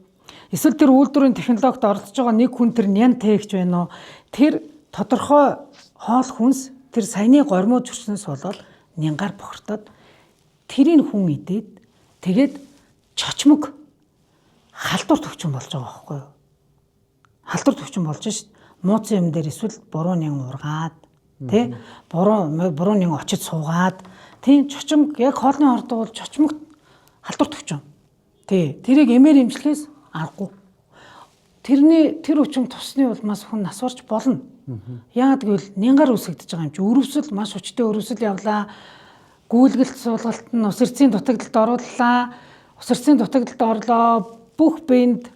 Эсвэл тэр үйлдвэрийн технологид оролцож байгаа нэг хүн тэр нян тээгч байна уу? Тэр тодорхой хоол хүнс тэр саяны гормоо зөрчнөөс болоод нянгаар бохирдоод тэрийг хүн идээд тэгээд чочмог халдвар төвчөн болж байгаа байхгүй юу? Халдвар төвчөн болж шít. Мууцсан юм дээр эсвэл буруу нян ургаад тий буруу нян очиж суугаад тийм чочмог яг хоолны хордог бол чочмогт халдвар төвчөн. Тий тэрийг эмээр имжлэхээс аргагүй. Тэр өвчин тусны улмаас хүн насварч болно. Яагаад гэвэл нянгаар үсгэгдэж байгаа юм чи өрөвсөл маш хүчтэй өрөвсөл явлаа. Гүйлгэлт суулгалт нь ус эрцийн дутагдлалд орууллаа. Ус эрцийн дутагдлалд орлоо. Бүх биед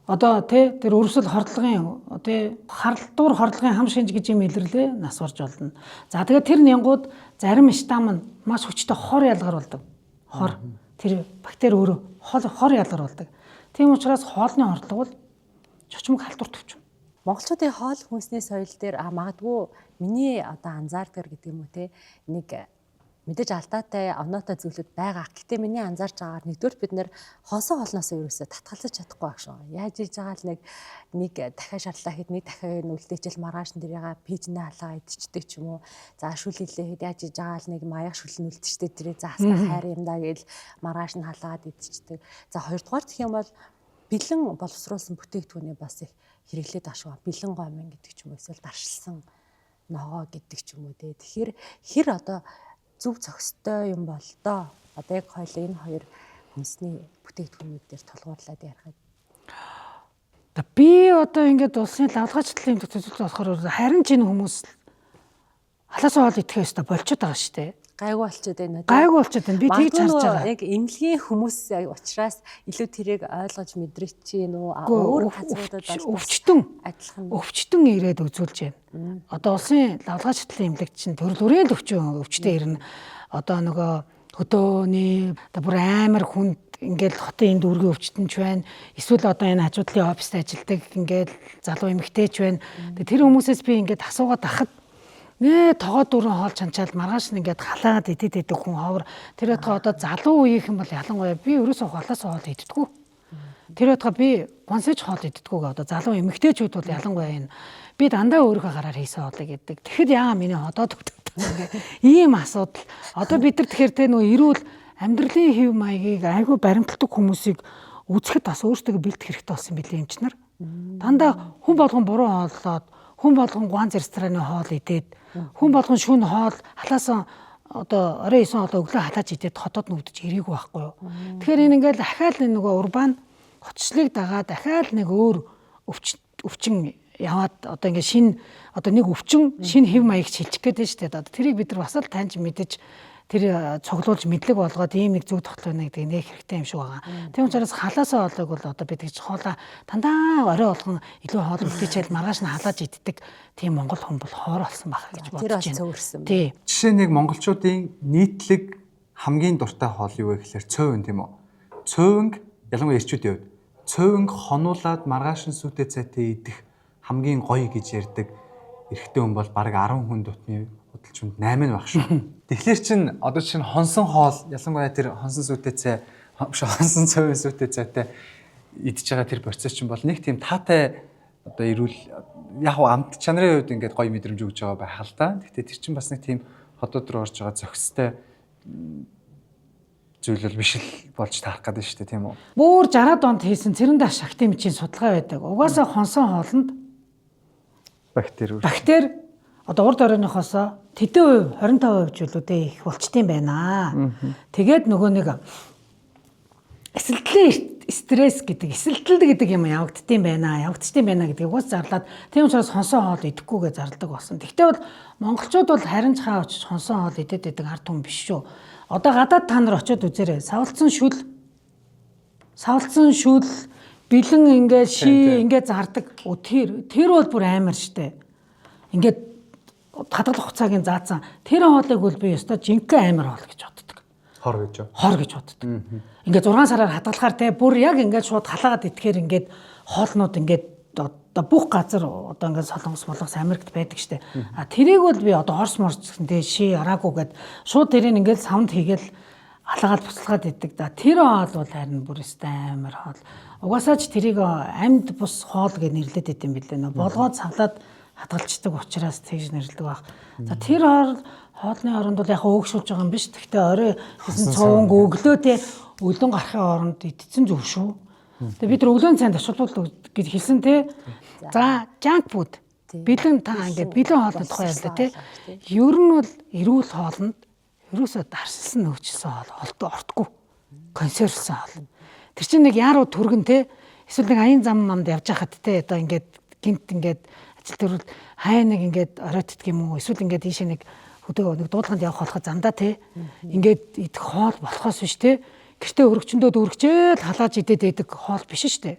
одоо тий тэр өрөвсөл хордлогын тий халдвар хордлогын хам шинж гэж юм илэрлээ насварж болно. За тэгээд тэр нянгууд зарим штам нь маш хүчтэй хор ялгар болдог. Хор тэр бактери өөрөө хор ялгар болдог. Тийм учраас хоолны хордлого бол чочмог халдвар төвчм. Монголчуудын хоол хүнсний соёл дээр магадгүй миний одоо анзаардаг гэдэг юм уу те нэг мэдээж алдаатай оноотой зүйлүүд байгаа. Гэтэ миний анзаарч байгаагаар нэгдүгээр бид нэр хонсон хоолноос ерөөсө татгалзаж чадахгүй байх шүү. Яаж хийж байгаа л нэг дахиад шатлаа хэд нэг дахиад үлдээчл маргааш нь тэрийг пижнэ халаа идчихдэг ч юм уу. За шүлэлээ хэд яаж хийж байгаа л нэг маяг шүлэн үлдчихдэг тэрийг заастаа хайр юм да гээл маргааш нь халаад идчихдэг. За хоёрдугаар гэх юм бол бэлэн боловсруулсан бүтээгдэхүүнээ бас их хэрэглээд байгаа шүү. Бэлэн гомин гэдэг ч юм уу эсвэл даршилсан ногоо гэдэг ч юм уу те. Тэгэхээр хэр одоо зөв зохистой юм бол доо. Одоо яг хоёул энэ хоёр хүнсний бүтээгдэхүүнүүд дээр тулгуурлаад ярихад. Би одоо ингээд улсын лавлгаачлалын төсөлд болохоор харин ч энэ хүмүүс халаасаа хоол идэхээ өстө болчиход байгаа шүү дээ. Гайгүй болчиход байна. Гайгүй болчиход байна. Би тийг харж байгаа. Яг эмнэлгийн хүмүүс учраас илүү тэрийг ойлгож мэдрэж чинь үү өөр газруудад өвчтөн ирээд үзүүлж байна. Одоо улсын лавлгаачлалын эмнэлэгт чинь төрөл бүрийн өвчтөй ирнэ. Одоо нөгөө хөдөөний одоо бүр амар хүнд ингээл хотын энд дүүргийн өвчтөнч байна. Эсвэл одоо энэ хажуудлын оффист ажилладаг ингээл залуу эмэгтэйч байна. Тэр хүмүүсээс би ингээд асуугаад ахад нэ тогоо дөрөн хоол чанчаал маргааш нь ингээд халаад идэт хүн ховор тэр байтугай одоо залуу үеийнх юм бол ялангуяа би ерөөсөө хоолоос хоол иддэггүй. Тэр байтугай би гонсож хоол иддэггүй. Одоо залуу эмэгтэйчүүд бол ялангуяа энэ би дандаа өөрийнхөө гараар хийсэн хоолыг иддэг. Тэгэхэд яага миний ходоод өгдөг. Ийм асуудал. Одоо бид нар тэгэхээр тэ нөө эрүүл амьдралын хэв маягийг айгүй баримталдаг хүмүүсийг үзэхэд бас өөрсдөө бэлдэх хэрэгтэй болсон билээ эмчнэр. Дандаа хүн болгон буруу хооллоод хүн болгон гуанз рестораны хоол идээд хүн болгон шүн хоол халаасан одоо орой 9 хоолоо өглөө халааж идээд хотод нүдэж ирээгүй байхгүй юу. Тэгэхээр энэ ингээл дахиад нөгөө урбан хотчлыг дагаад дахиад нэг өөр өвчин яваад одоо ингээ шинэ одоо нэг өвчин шинэ хэв маяг шилжих гээд байна шүү дээ. Одоо тэрийг бид нар бас л таньж мэдэж тэр цуглуулж мэдлэг болгоод ийм нэг зөв тоглоно гэдэг нэг хэрэгтэй юм шиг байгаа. Тийм учраас халаасаа хоолойг бол одоо бид гэж хоолоо дандаа орой болгон илүү хоол үлдээчээл маргааш нь халааж иддэг тийм монгол хүн бол хоор болсон байх гэж бодож байна. Тийм. Жишээ нэг монголчуудын нийтлэг хамгийн дуртай хоол юу вэ гэхээр цөөвөн тийм үү? Цөөвөнг ялангуяа эрчүүдийн хувьд цөөвөнг хонуулаад маргааш нь сүтээ цайтай идэх хамгийн гоё гэж ярьдаг эрэгтэй хүн бол бараг 10 хүн дотны худалчинд 8 нь баг шүү. Тэгэхээр чин одоо чин хонсон хоол ялангуяа тэр хонсон сүтээ цай хонсон цөөвөн сүтээ цайтай идж байгаа тэр процесс чинь бол нэг тийм таатай одоо эрүүл яг амт чанарын хувьд ингээд гоё мэдрэмж өгж байгаа байх л да. Гэхдээ тэр чинь бас нэг тийм хотод руу орж байгаа зохистой зүйл бол биш л болж таарах гэдэг шүү дээ тийм үү. Бүр 60-аад онд хийсэн цэрэндаа шагтын мчийн судалгаа байдаг. Угаасаа хонсон хоолнд бактери одоо урд оройнохоос тэдэн хувь 25% зүйлүүдээ их болчтiin байна. Тэгээд нөгөө нэг эсэлтлийн стресс гэдэг эсэлтэлд гэдэг юм явагддсан байна. Явагдчихсан байна гэдгийг уус зарлаад тийм учраас хонсон хоол идэхгүйгээ зарладаг болсон. Тэгвэл бол монголчууд бол харин ч хаа очиж хонсон хоол идээд байдаг ард түмэн биш шүү. Одоо гадаад та нар очиод үзээрэй. Савлцсан шүл бэлэн ингээд ший ингээд зардаг. Тэр бол бүр амар штэ. Ингээд хадгалах хугацааг заасан. Тэр хоолыг бол би өстой жинхэнэ амар хоол гэж боддог. Хор гэж юу? Хор гэж боддог. Ингээд 6 сараар хадгалахаар те бүр яг ингээд шууд халаагаад итгэхээр ингээд хоолнууд ингээд одоо бүх газар одоо ингээд Солонгос Америкт байдаг штэ. А тэрийг бол би одоо Орос гэсэн те ший араагүйгээд шууд тэрийг ингээд савнд хийгээл халаагаад буцалгаад идэг. Да тэр хоол бол харин бүр өстой амар хоол. Угаасаа ч тэрийг амьд бус хоол гэж нэрлэдэг юм билээ нөө. Болгоод савлаад хадгалцдаг учраас тэгж нэрлэдэг баг. За тэр хоолны оронд бол яг өөгшүүлж байгаа юм биш. Гэхдээ орой хийсэн цовонг өглөөтэй өлөн гарахын оронд идсэн зөв шүү. Тэгээ бид өглөөний цайнд очилбол гэж хэлсэн те. За junk food. Бэлэн та ингээд бэлэн хоолны тухай ярьлаа те. Ер нь бол эрүүл хоолнд ерөөсөө дарсалсан нөөцсөн хоол ортгүй. Консервсэн хоол. Тэр чинь нэг яруу түргэн те. Эсвэл нэг аян зам мамд явж хахад те. Одоо ингээд гинт ингээд ажил төрөл хай нэг ингээд оройтдаг юм уу? Эсвэл ингээд ийшээ нэг хөдөө нэг дуудлаганд явах болохоо замдаа те. Ингээд идэх хоол болохоос биш те. Гэртээ өргөчөндөө дүүргчээл халааж идээд байдаг хоол биш шүү дээ.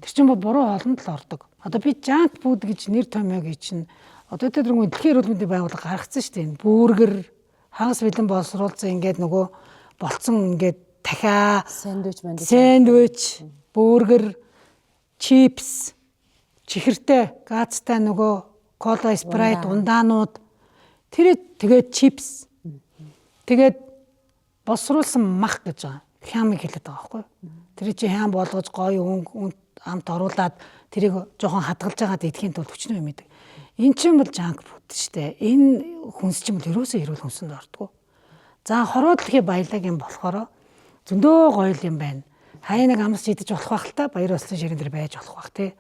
Тэр чинь буруу хоолнд л ордог. Одоо би junk food гэж нэр томьёогийн чинь одоо тэдний дэлхийн эрүүл мэндийн байгууллага гаргацсан шүү дээ. Бүүргэр хагас бэлэн боловсруулсан ингээд нөгөө болцсон ингээд дахиа сэндвич, бүүргэр, чипс, чихэртэй, газтай нөгөө кола, спрайт, ундаанууд тэр тэгээд чипс. Тэгээд боловсруулсан мах гэж байгаа. Хямыг хэлээд байгаа байхгүй. Тэр чинь хям болгож гоё амт оруулаад тэрийг жоохон хадгалж байгаад идэхийн тулд хүчнээ юм идэг. Энэ чинь бол junk food шүү дээ. Энэ хүнс чинь бол ерөөсөө эрүүл хүнсэнд ордгоо. За хороодлохын баялагын болохоор зөндөө гоё юм байна. Хаяа нэг амс идэж болох байх л та баяр болсон ширэн дээр байж болох байх тий.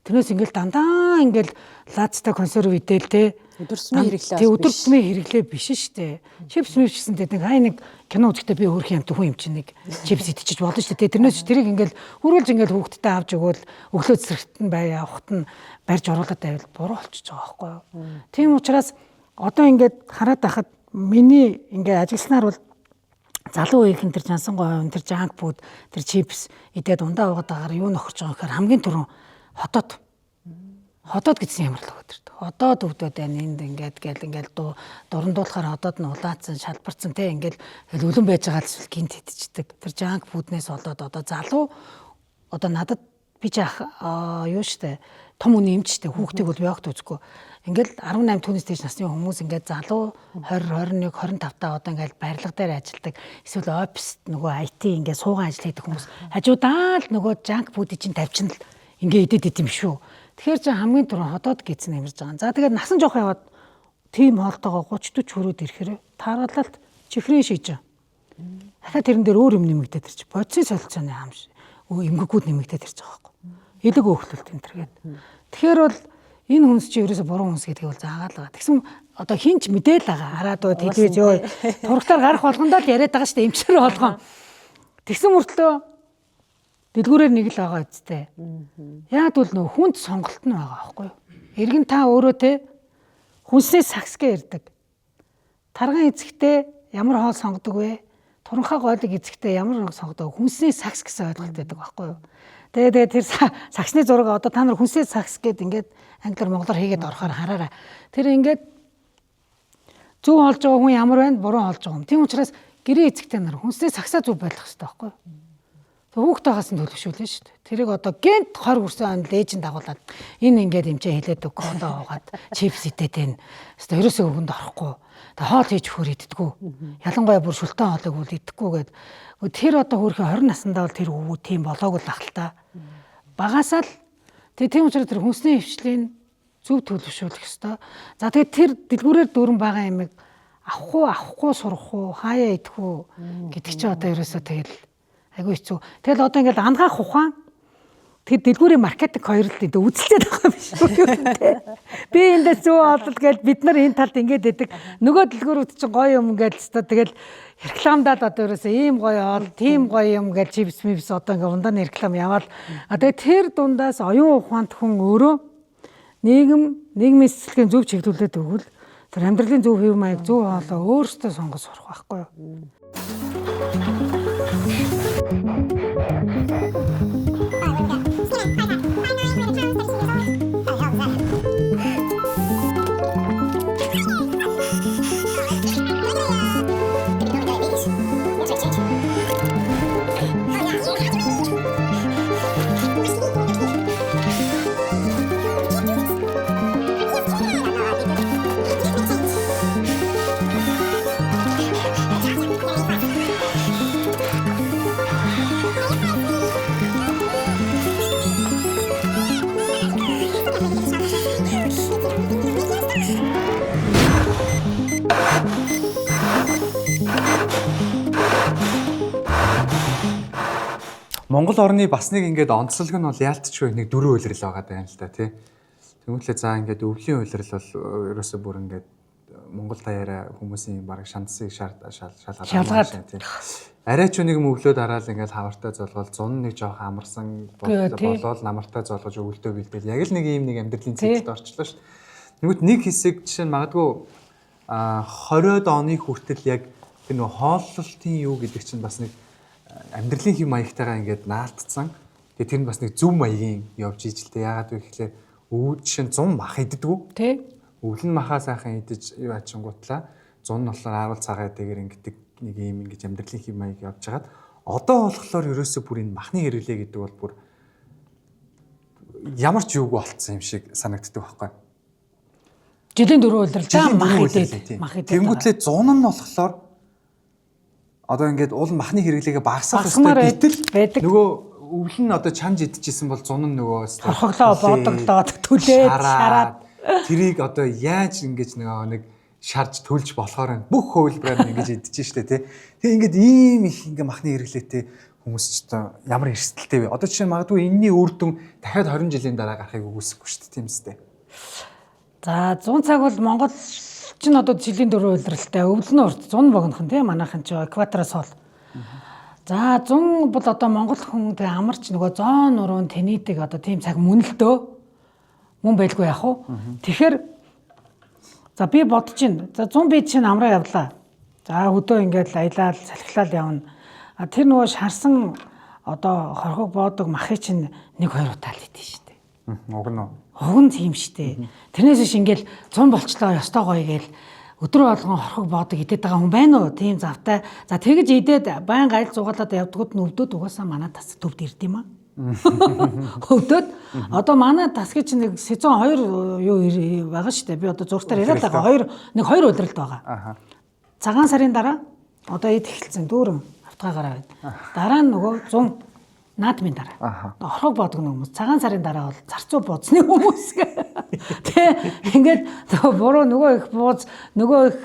Тэрнээс ингээл дандаа ингээл лаацтай консерв идээл тий. Өдөрсмийн хэрэглээ. Тий өдөрсмийн хэрэглээ биш шүү дээ. Чипс мөвчсэн дээ нэг хай нэг кино үзэхдээ би өөрх юм хүн юм чинь нэг чипс идчихэж болно шүү дээ. Тэрнээс тэрийг ингээл хөрүүлж ингээл хүүхдтэй авч өгөөл өглөө цэцэрлэгт нь бай явахт нь барьж оруулаад байвал буруу болчихж байгаа байхгүй юу. Тийм учраас одоо ингээд хараад байхад миний ингээд ажигласнаар бол залуу үеийнхэн тэр жансангой хувь тэр junk food тэр чипс идээд ундаа уугаад байгаа юу нөхөрч байгаа гэхээр хамгийн түрүүн хотод гэсэн ямар л өгдөрт. Хотод өвдөд байна энд ингээд дурандуулахаар хотод нь улаацсан шалбарцсан те ингээд өлөн байж байгаа л гинт идчихдэг. Тэр junk food-нээс болоод одоо залуу одоо надад би ч юу штэ том үний эмчтэй хүүхдийг бол явахт үзэхгүй. Ингээл 18 түүнээс дээш насны хүмүүс ингээд залуу 20 21 25 та одоо ингээд барилга дээр ажилладаг эсвэл оффист нөгөө IT ингээд суугаан ажил хийдэг хүмүүс хажуудаа л нөгөө junk food-ийг чинь тавьчихна л ингээд идэд идэм шүү. Тэгэхээр чи хамгийн түрүү хотод гизэн амирж байгаа. За тэгээд насан жоох яваад тим хоолтойгоо 30 40 хүрээд ирэхээр тааруулалт чихрийн шийж. Дахиад тэрэн дээр өөр юм нэмэгдээд ирчих. Бодисын солилцооны хаамш эмгэгүүд нэмэгдээд ирж байгаа байхгүй. Элэг өөхлөлт энэ төргээд. Тэгэхээр бол энэ хүнс чи ерөөсө буруу хүнс гэдгийг бол заагаал байгаа. Тэгсэн одоо хинч мэдээл байгаа. Хараад бод телевиз ёо. Турхтаар гарах болгондоо л яриад байгаа шүү дээ эмчээр болгоон. Тэгсэн мөртлөө дэлгүүрээр нэг л байгаа үсттэй. Яг бол нөө хүнд сонголт нь байгаа байхгүй юу? Иргэн та өөрөө те хүнснээ саксгээ ирдэг. Тарган эзэхтэй ямар хоол сонгодог вэ? Туранхай гойлог эзэхтэй ямар нэг сонгодог хүнснээ сакс гэсэн ойлголт байдаг байхгүй юу? Тэгээд тэр саксны зураг одоо та нар хүнснээ сакс гэд ингээд англиар монголоор хийгээд орохоор хараарай. Тэр ингээд зөв олж байгаа хүн ямар байна? Буруу олж байгаа юм. Тийм учраас гэрээ эзэхтэй нар хүнснээ саксаа зөв байлгах хэрэгтэй байхгүй юу? Хүүхдтэйгээс нь төлөвшүүлнэ шүү дээ. Тэрийг одоо гэнт 20 хүрсэн он леженд дагуулад энэ ингээд эмчээ хэлээд өг кола уугаад чипс идээд байна. Хэвээ ерөөсөө өгөнд орохгүй. Тэгээ хоол хийж хөр иддэггүй. Ялангуяа бүр шүлтэн хоолыг үл идэхгүй гээд тэр одоо хөрхи 20 наснда бол тэр өвөө тийм болоог л ах л та. Багасаа л тийм учраас тэр хүнсний хвшлийн зөв төлөвшүүлэх ёстой. За тэгээд тэр дэлгүүрээр дүүрэн байгаа юмыг авахгүй сурах уу, хаяа идэх үү гэдэг чи одоо ерөөсөө тэгэл айгүй хэцүү. Тэгэл одоо ингээд ангаах ухаан тэр дэлгүүрийн маркетинг хоёрлолт энэ үзэлцээд байгаа биш үү? Би эндээ зүү олол гэж бид нар энэ талд ингээд идэг. Нөгөө дэлгүүрүүд чинь гоё юм ингээд өстой тэгэл рекламадад одоо ерөөсөө ийм гоё хоол, тийм гоё юм гэж чипс мипс одоо ингээд ундааны реклам яваал. Одоо тэр дундаас оюун ухаанд хүн өөрөө нийгмийн цэцлэгийн зөв чиглүүлээд өгвөл тэр амьдралын зөв хэв маяг зөв хоолоо өөрсдөө сонгож сурах байхгүй юу? Монгол орны бас нэг ингээд онцлог нь бол яалтчгүй нэг дөрөв үйлрэл байгаа даа л да тий. Тэгмэдлээ за ингээд өвлийн үйлрэл бол ерөөсөө бүр ингээд Монгол даяараа хүмүүсийн баг шандсыг шалгаад тий. Арай ч нэг юм өглөө дараал ингээд хавартай золгол зун нэг жоох амарсан болоод намартай золгож өвөлдөө бэлдээл яг л нэг ийм нэг амьдралын циклд орчлоо шүү. Нэгүт нэг хэсэг жишээ нь магадгүй 20-од оны хүртэл яг тэр нөх хооллолтын юу гэдэг чинь бас нэг амьдралын хэм маягтайгаа ингээд наалтцсан. Тэгээ тэр нь бас нэг зөв маягийн явж иж л дээ. Яагаад вэ гэхлээр өвд жишээ нь 100 мах иддэггүй. Тий. Өвлөн махаа сайхан идэж юу ачингуутлаа 100 нь болохоор ааруул цагаа дээгэр ингээд нэг юм ингэж амьдралын хэм маяг явж хагаад одоо болохоор ерөөсөө бүр энэ махны хэрэглээ гэдэг бол бүр ямар ч юуг болцсон юм шиг санагддаг байхгүй. Жилийн 4 удирдаа мах идээд. Тэнгүүтлээ 100 нь болохоор одоо ингээд уул махны хэрэглээгээ багасгах ёстой гэтэл нөгөө өвлөн одоо чанж идчихсэн бол 100 нь нөгөө хорхоглоо бодогдоод түлээд шараад тэрийг одоо яаж ингэж нэг шарж төлж болохоор бүх хөвлбрээр ингэж идчихэж штэ тий. Тэгээ ингээд ийм их ингээ махны хэрэглээтэй хүмүүс ч одоо ямар эрсдэлтэй вэ? Одоо жишээ магадгүй энэний үр дүн дахиад 20 жилийн дараа гарахыг үгүйсэхгүй штэ тийм үстэй. За 100 цаг бол Монгол чинь одоо жилийн 4 удирдалтай өвлөн урт 100 богинох нь тийм манайхан ч экватороос хол. За 100 бол одоо Монгол хүн тэг амарч нөгөө 100 нуруунд тэнийдэг одоо тийм цаг мөн байлгүй яах вэ? Тэгэхээр за би бодож байна. За 100 бид чинь амраа явлаа. За өдөө ингээд аялал салхилал явна. Тэр нөгөө шарсан одоо хорхог боодог махыг чинь 1-2 утаал идэв шүү дээ. Уг нь. Уг нь тийм шүү дээ. Тэрнээс биш ингээд 100 болчлоо ёстой гоё гээл өдрөө болгон хорхог боодог идээд байгаа хүн байна уу? Тийм завтай. За тэгэж идээд байн гайл зугаалаад явдгууд нь өвдөд угаасаа манай тас төвд ирд юм аа. Өвдөд одоо манай тасгийн чинь нэг сезон 2 юу байгаа шүү дээ. Би одоо зургатаар яриад байгаа. 2 удиралт байгаа. Цагаан сарын дараа одоо ид эхэлсэн дүүрэн автгаагаараа байна. Дараа нь нөгөө 100 наадмын дараа. Хорхог боодог хүмүүс цагаан сарын дараа бол зарцуу бууцны хүмүүс. Тэ ингээд буруу нөгөө их бууз нөгөө их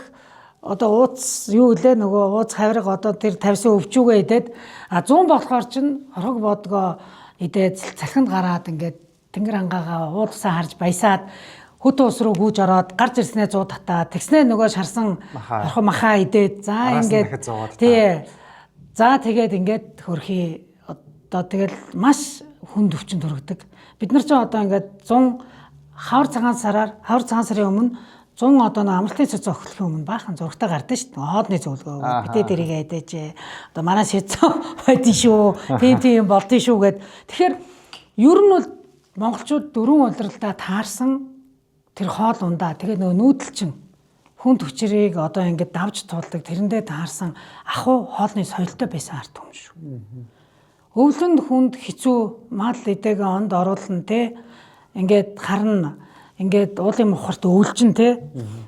одоо ууц юу илээ нөгөө ууц хавирга одоо тэр тавьсан өвчүүгээ идээд 100 болохоор чинь хорхог боодгоо идээд цалхинд гараад ингээд тэнгэр ангаагаа уудсаа харж баясаад хөт ус руу гүйж ороод гарч ирснээ 100 татаа тэгснээ нөгөө шарсан хорхоо махаа идээд за ингээд тий за тэгээд ингээд хөрхий одоо тэгэл маш хүнд өвчин төрөгдөг. Бид нар ч одоо ингээд 100 хавар цагаан сарын өмнө 100 одоо амралтын цэцэн охлохын өмнө баахан зургатаа гардаг шүү дээ. Хоодны зөвлөгөө битээ дэрийг айдаж одоо манай цэцэн байдгийн шүү. Тийм болдгийн шүү гэд. Тэгэхээр ер нь бол монголчууд 4 удирдалтаа таарсан тэр хоол ундаа тэгээ нөгөө нүүдэлчин хүнд хүчрийг одоо ингээд давж туулдаг тэрэндээ таарсан ахуй хоолны соёлтой байсан ард түмэн шүү. Өвлөнд хүнд хэцүү мал идэгээ онд оруулна те ингээд харна ингээд уулын мухарт өвлжин те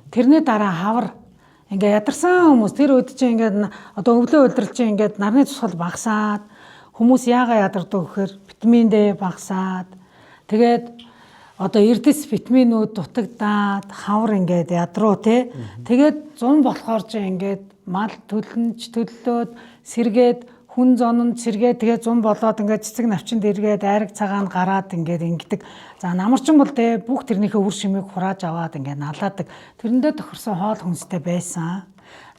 тэрний дараа хавар ингээд ядарсан хүмүүс тэр үед чинь ингээд одоо өвлөө удирдал чинь ингээд нарны цусгал багасаад хүмүүс яагаад ядардаг гэхээр витамин D багасаад тэгээд одоо эрдэс витаминууд дутагдаад хавар ингээд ядруу те тэгээд 100 болохоор чинь ингээд мал төлөлөөд сэргээд хүн зононд сэргээ тэгээ 100 болоод ингээд цэцэг навчинд эргээд айраг цагаан гараад ингээд ингэдэг. За намарчин бол тэ бүх тэрнийхээ үр шимийг хурааж аваад ингээд налаадаг. Тэрэндээ тохирсон хоол хүнстэй байсан.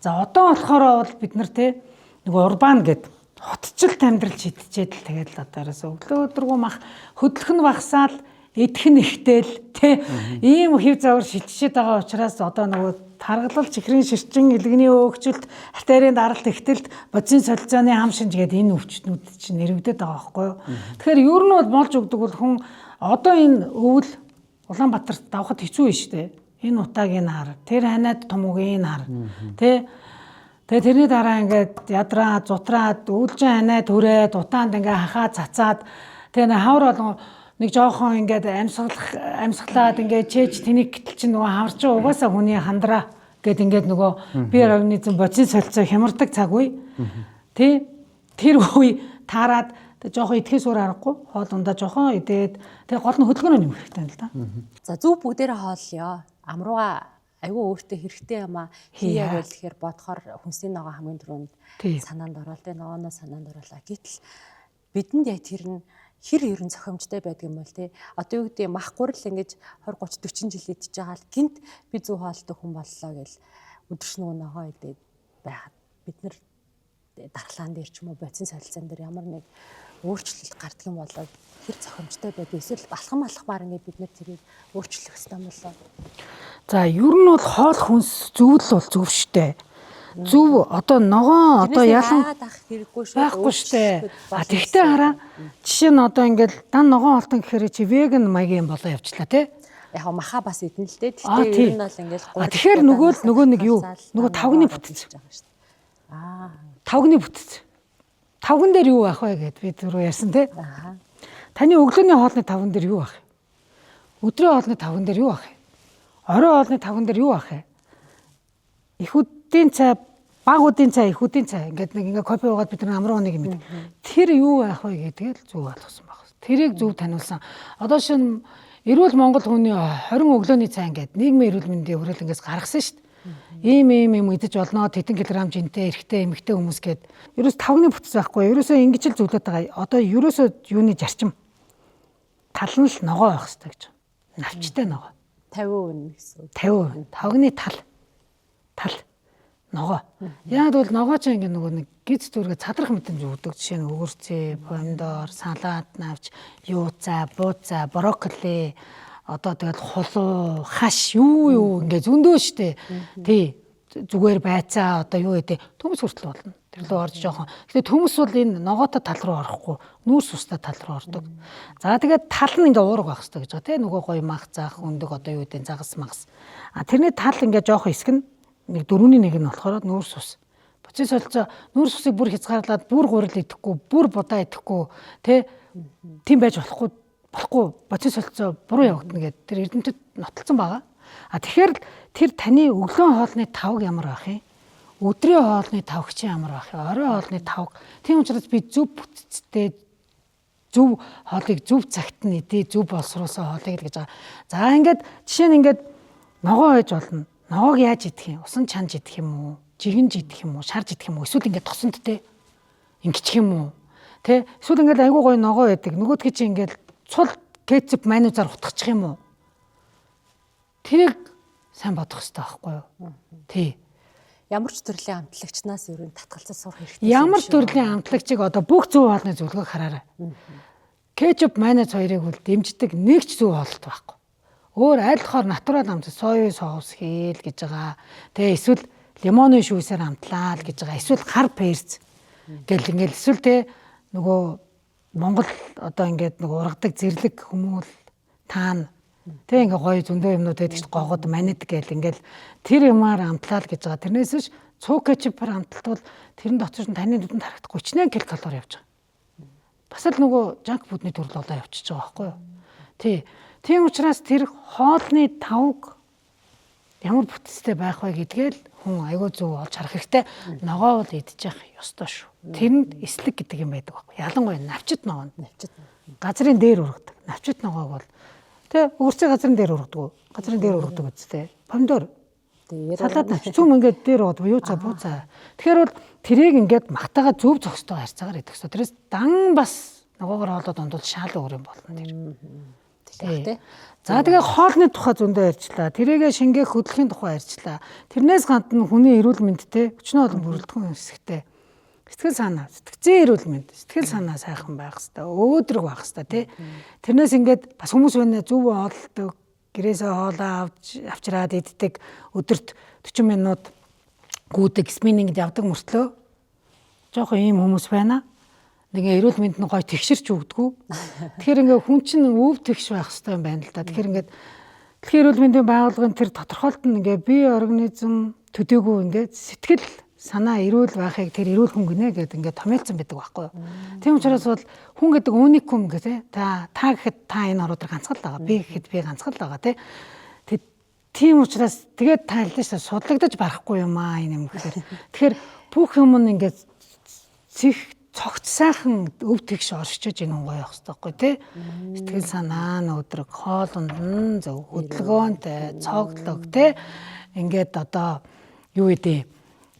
За одоо болохоор бол бид нар тэ нөгөө урбан гэд хотчлт амьдрал шидчихэд л тэгээд л одоо ерөөсөө өглөө өдргөө мах хөдлөх нь багасаал идэх нь ихтэл тэ ийм хэв завар шилжчихэд байгаа учраас одоо нөгөө таргалал чихрийн ширчин илгэний өөгчлөлт артерийн даралт ихтэлт бодисын солилцооны хам шинж гэдэг энэ өвчтнүүд чинь нэрвдэд байгаа байхгүй юу. Тэгэхээр ер нь бол болж өгдөг бол хүн одоо энэ өвөл Улаанбаатарт давхад хэцүү биш үү? Энэ утаагийн хар, тэр ханаад томуугийн хар. Тэ тэгээ тэрний дараа ингээд ядраа зутраад өвлжин ханаа түрээд утаанд ингээд хахаа цацаад тэгээ хавар болгон нэг жоохон ингээд амьсгалаад ингээд чээж тэнийг гэтэл чинь нөгөө хаварч угаасаа хүний хандраа гэд ингээд нөгөө бие организм бодисын солилцоо хямардаг цаг үе. Тэ тэр үе таарад жоохон идэхээс өөр аргагүй хоол ундаа жоохон идээд тэгээ гол нь хөдөлгөөнөө нэмэх хэрэгтэй юм л да. За зүв бүгдээрээ хооллё. Амрууга айгүй өөртөө хэрэгтэй юм а хийе гэхээр бодохоор хүнсний ногоо хамгийн түрүүнд санаанд оруулаад ногооно санаанд оруулаа. Гэтэл бидэнд яг тэр нь хэр ерөн зохиомжтой байдаг юм бол тий. Одоо юу гэдэг мах гурал ингэж 20 30 40 жил идчихэж байгаа л гинт би зөв хоолтой хүн боллоо гэл өдөршнөө ногоо идээд байхад бид нар дархлаан дээр ч юм уу бодис солилцоон дээр ямар нэг өөрчлөлт гардаг юм болоод хэр зохиомжтой байдаг эсвэл балхамаар ингээд бид нар тэрийг өөрчлөх хэрэгтэй юм болоо. За ер нь бол хоол хүнс зөвл бол зөв штэ. Зөв одоо ногоон одоо ялан хэрэггүй шүү. байхгүй штэ. Тэгтээ хараа жишээ нь одоо ингээд дан ногоон олтон гэхээр чи веган маягийн болоо явчлаа тий. Яг маха бас идэн л дээ. Тэгтээ ер нь бол ингээд тэгэхээр нөгөө нэг юу? Нөгөө тавгны бүтц. Тавгны бүтц. Тавган дээр юу байх вэ гэд би түрүү ярьсан тий. Таны өглөөний хоолны тавган дээр юу байх вэ? Өдрийн хоолны тавган дээр юу байх вэ? Орой хоолны тавган дээр юу байх вэ? Их үдийн цай, баг үдийн цай, их үдийн цай ингээд нэг ингээд кофе уугаад бид нар амраа нэг юм. Тэр юу байх вэ гэдгийг л зөв ойлгосон баг. Тэрийг зөв таниулсан. Одоо шин эрүүл Монгол хүний 20 өглөөний цай ингээд нийгмийн эрүүл мэндийн хүрээлэнгээс гаргасан шүү дээ. Ийм идэж болно тэдэн килограмм жинтэй эрэгтэй эмэгтэй хүмүүс гээд ерөөс тавгны бүтц байхгүй. Ерөөсөө ингэж л зөвлөд байгаа. Одоо ерөөсөө юуны зарчим тал нь л ногоо байх хэрэгтэй гэж. Навчтай ногоо. 50% гэсэн. 50%. Тавгны тал ногоо. Яг бол ногоо ч ингэ нөгөө нэг гиз дүүргээ цадрах мэт зүгдэг. Жишээ нь өгөрцөө, помидор, салат навч, юуцаа, бууцаа, брокколи, одоо тэгэл хулуу, хаш юу ингээ зөндөө штэ. Тий. Зүгээр байцаа одоо юу гэдэг төмс хүртэл болно. Тэр лөө орж жоохон. Гэтэ төмс бол энэ ногоотой тал руу орохгүй, нүүрс устай тал руу ордог. За тэгээд тал нь ингээ уурга байх хэрэгтэй гэж байгаа тий. Нөгөө гоё мах заах, өндөг одоо юу гэдэг загас магас. Тэрний тал ингээ жоохон хэсэг нь нэг 4-1 нь болохоор нүүрс ус. Буцын солилцоо нүүрс усыг бүр хязгаарлаад бүр гурил идэхгүй, бүр будаа идэхгүй тий. Тийм байж болохгүй буцын солилцоо буруу явагдана гэдэг тэр эрдэмтэд нотолсон байгаа. Тэгэхээр тэр таны өглөө хоолны тавг ямар байх юм? Өдрийн хоолны тавг чи ямар байх юм? Орой хоолны тавг. Тийм учраас би зөв бүтцтэй зөв хоолыг зөв цагт нь идэ, зөв боловсруулсан хоолыг л гэж байгаа. За ингээд жишээ нь ингээд ногоо байж болно. Ногоог яаж идэх юм? Усан чанж идэх юм уу? Жигэнж идэх юм уу? Шарж идэх юм уу? Эсвэл ингээд тосонд те ингэчих юм уу? Тэ? Эсвэл ингээд айгуу гоё ногоо байдаг. Нөгөөдгий чи ингээд цул кетчуп майонезаар утгачих юм уу? Тэрийг сайн бодох хэрэгтэй байхгүй юу? Тий. Ямар ч төрлийн амтлагчнаас ер нь татгалзаж сурах хэрэгтэй. Ямар төрлийн амтлагчийг одоо бүх зөв хоолны зөвлөгөөг хараарай. Кетчуп майонез хоёрыг бол дэмждэг нэг ч зөв хоолт байхгүй. Өөр айлхоор натурал амт соёо соус хийл гэж байгаа. Тэгээ эсвэл лимоны шүүсээр амтлаа л гэж байгаа. Эсвэл хар перц гэл ингээл эсвэл те нөгөө Монгол одоо ингээд нэг ургадаг зэрлэг хүмүүл таана тэг ингээ гоё зөндөө юмнууд байдаг чинь гогод манид гэл ингээл тэр юмар амтлаа л гэж байгаа. Тэрнээс биш цуг кетчупаар амталтвал тэрэн дотор нь таны нүдэнд харагдах 38 ккал явж байгаа. Бас л нөгөө жанк фудны төрөл болоо явчихж байгаа байхгүй юу? Тий. Тийм учраас тэр хоолны тавг ямар бүтцтэй байх вэ гэдгээл хүн айгүй зөв олж харах хэрэгтэй. Ногоо бол идчих ёстой шүү. Тэрэнд эслэг гэдэг юм байдаг байхгүй. Ялангуяа навчит ногоо. Газрын дээр ургадаг. Навчит ногоог бол тэ өөрсдөө газрын дээр ургадаг. Газрын дээр ургадаг үстэй. Помидор. Салат навч цүм ингээд дээр ургадаг. Юу цаа бууцаа. Тэгэхээр бол тэрийг ингээд магтаага зөв зохистой харьцаагаар идэх хэрэгтэй. Тэрээс дан бас ногоогоор хоолоод ондвол шал өөр юм болно тэр. Тэ. За тэгээ хоолны тухай зөндөө ярьчлаа. Тэрийгэ шингээх хөдөлгөөний тухай ярьчлаа. Тэрнээс гадна хүний эрүүл мэндтэй өчнөө олон бүрэлдэхүүн хэсэгтэй. Сэтгэл санаа, сэтгцэн эрүүл мэнд, сэтгэл санаа сайхан байх хэвээр, өөдрөг байх хэвээр тий. Тэрнээс ингээд бас хүмүүс байна зөв хоолдог, гэрээсээ хоолоо авчираад иддэг, өдөрт 40 минут гүйдэг, спиннингд явдаг мөртлөө жоохон ийм хүмүүс байна. Нэг эрүүл мэнд нь гоё тэгшэрч өгдөггүй. Тэгэхээр ингээ хүн чинь өв тэгш байх хэрэгтэй юм байна л да. Тэгэхээр ингээд дэлхийн эрүүл мэндийн байгууллагын тэр тодорхойлт нь ингээ бие организм төдийгүй ингээ сэтгэл санаа эрүүл байхыг тэр эрүүл хүн гинэ гэдэг ингээ томьёолцсон байдаг байхгүй юу. Тийм учраас бол хүн гэдэг уникум гэдэг та гэхэд та энэ ороод ганцхан л байгаа. Би гэхэд би ганцхан л байгаа тий. Тийм учраас тэгээд та хэлдэж та судлагдаж барахгүй юм аа энэ юм гэхээр. Тэгэхээр бүх юм нь ингээ цогц сайхан өв тэгш оршиж ийн гоё явах хэрэгтэй байхгүй тий. Сэтгэл санаа өдрөг хоолнд зөв хөдөлгөөнтэй цогцлог тий. Ингээд одоо юу гэдэг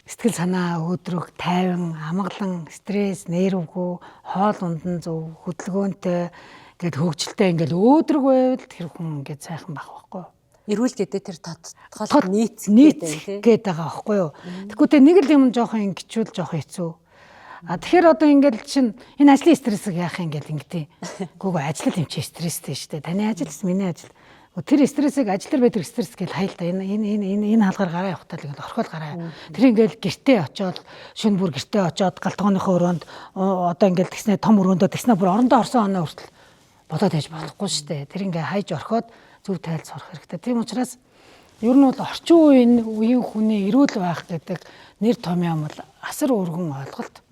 Сэтгэл санаа өөдрөг, тайван, амгалан, стресс, нервгүй, хоол ундан зөв, хөдөлгөөнтэй ингээд хөгжилтэй ингээд өөдрөг байвал тэр хүн ингээд сайхан байх байхгүй юу? Эрүүл гэдэг тэр тодтол нийцгээд гээд байгаа байхгүй юу? Тэгэхгүй те нэг л юм жоохон ингэчүүл жоохон хэцүү. Тэгэхээр одоо ингээд чинь энэ ажлын стрессийг яах юм гээд ингэдэй. Гүгөө ажил юм чи стресстэй шүү дээ. Таны ажил миний ажил. Тэр стрессийг ажиллар байдаг стресс гэж хайл та энэ хаалгаар гараа явахтаа л орхиол гараа. Тэр ингээл гэртээ очиод шүн бүр гэртээ очиод галтгооныхоо өрөөнд одоо ингээл тэгснэ том өрөөндөө тэгснэ бүр орондоо орсон оноо хүртэл бодоод байж болохгүй шүү дээ. Тэр ингээ хайж орхиод зөв тайлц сурах хэрэгтэй. Тийм учраас ер нь бол орчин үеийн хүний эрүүл байх гэдэг нэр томьёо бол асар өргөн ойлголт.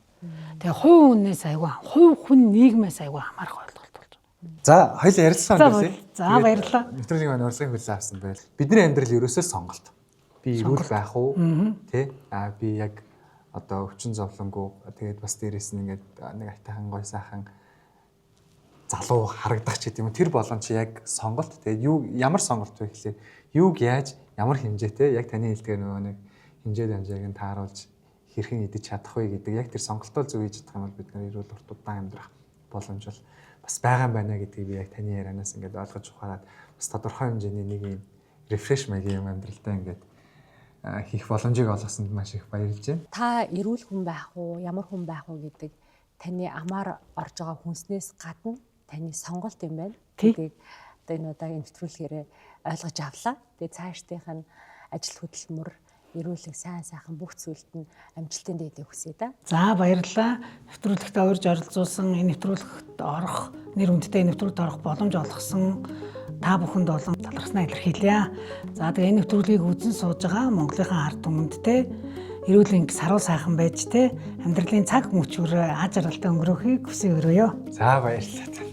Тэгээ хувь хүн нийгмээс аягүй хамаарах ойлголт болж байна. За, хоёул ярилцсан байсан. За баярлалаа. Нэвтрүүлгийн маань урьдчилан хүлээн авсан байл. Бидний амьдрал ерөөсөө сонголт. Би эрүүл байх уу? Тэ? Би яг одоо өвчин зовлонгүй тэгээд бас дээрээс нь ингээд нэг айтайхан гой сайхан залуу харагдах ч гэдэм юм. Тэр болгон чи яг сонголт. Тэгээд юу ямар сонголт вэ гэхлээр юуг яаж ямар хэмжээтэй яг таны хэлдгээр нөгөө нэг хэмжээ дамжааг нь тааруулж хэрхэн идэж чадах вэ гэдэг яг тэр сонголтоо зөв хийж чадах юм бол бид нэр эрүүл урт удаан амьдрах боломж бол бас байгаа юм байна гэдгийг би яг таны ярианаас ингээд ойлгож ухаарад бас тодорхой хэмжээний нэг юм рефреш маягийн юм амьдралдаа ингээд хийх боломжийг олгосонд маш их баярлж байна. Та эрүүл хүн байх уу, ямар хүн байх уу гэдэг таны амаар орж байгаа хүнснээс гадна таны сонголт юм байна. Гэдгийг одоо энэ удаагийн нэвтрүүлгээр ойлгож авлаа. Тэгээ цаашдынх нь ажил хөдөлмөр эрүүлэг сайн сайхан бүх зүйлд нь амжилтын дээдээ хүсье да. За баярлалаа. Нэвтрүүлэгт урьж оролцуулсан, энэ нэвтрүүлэгт орох, нэр хүндтэй нэвтрүүлэгт орох боломж олгосон та бүхэнд олон талархснаа илэрхийлье. За тэгээ энэ нэвтрүүлгийг үзэн сууж байгаа Монголынхаа ард түмэндтэй эрүүл саруу сайхан байж те амьдралын цаг мөчөөр аз жаргалтай өнгөрөхийг хүсье өрөөё. За баярлалаа.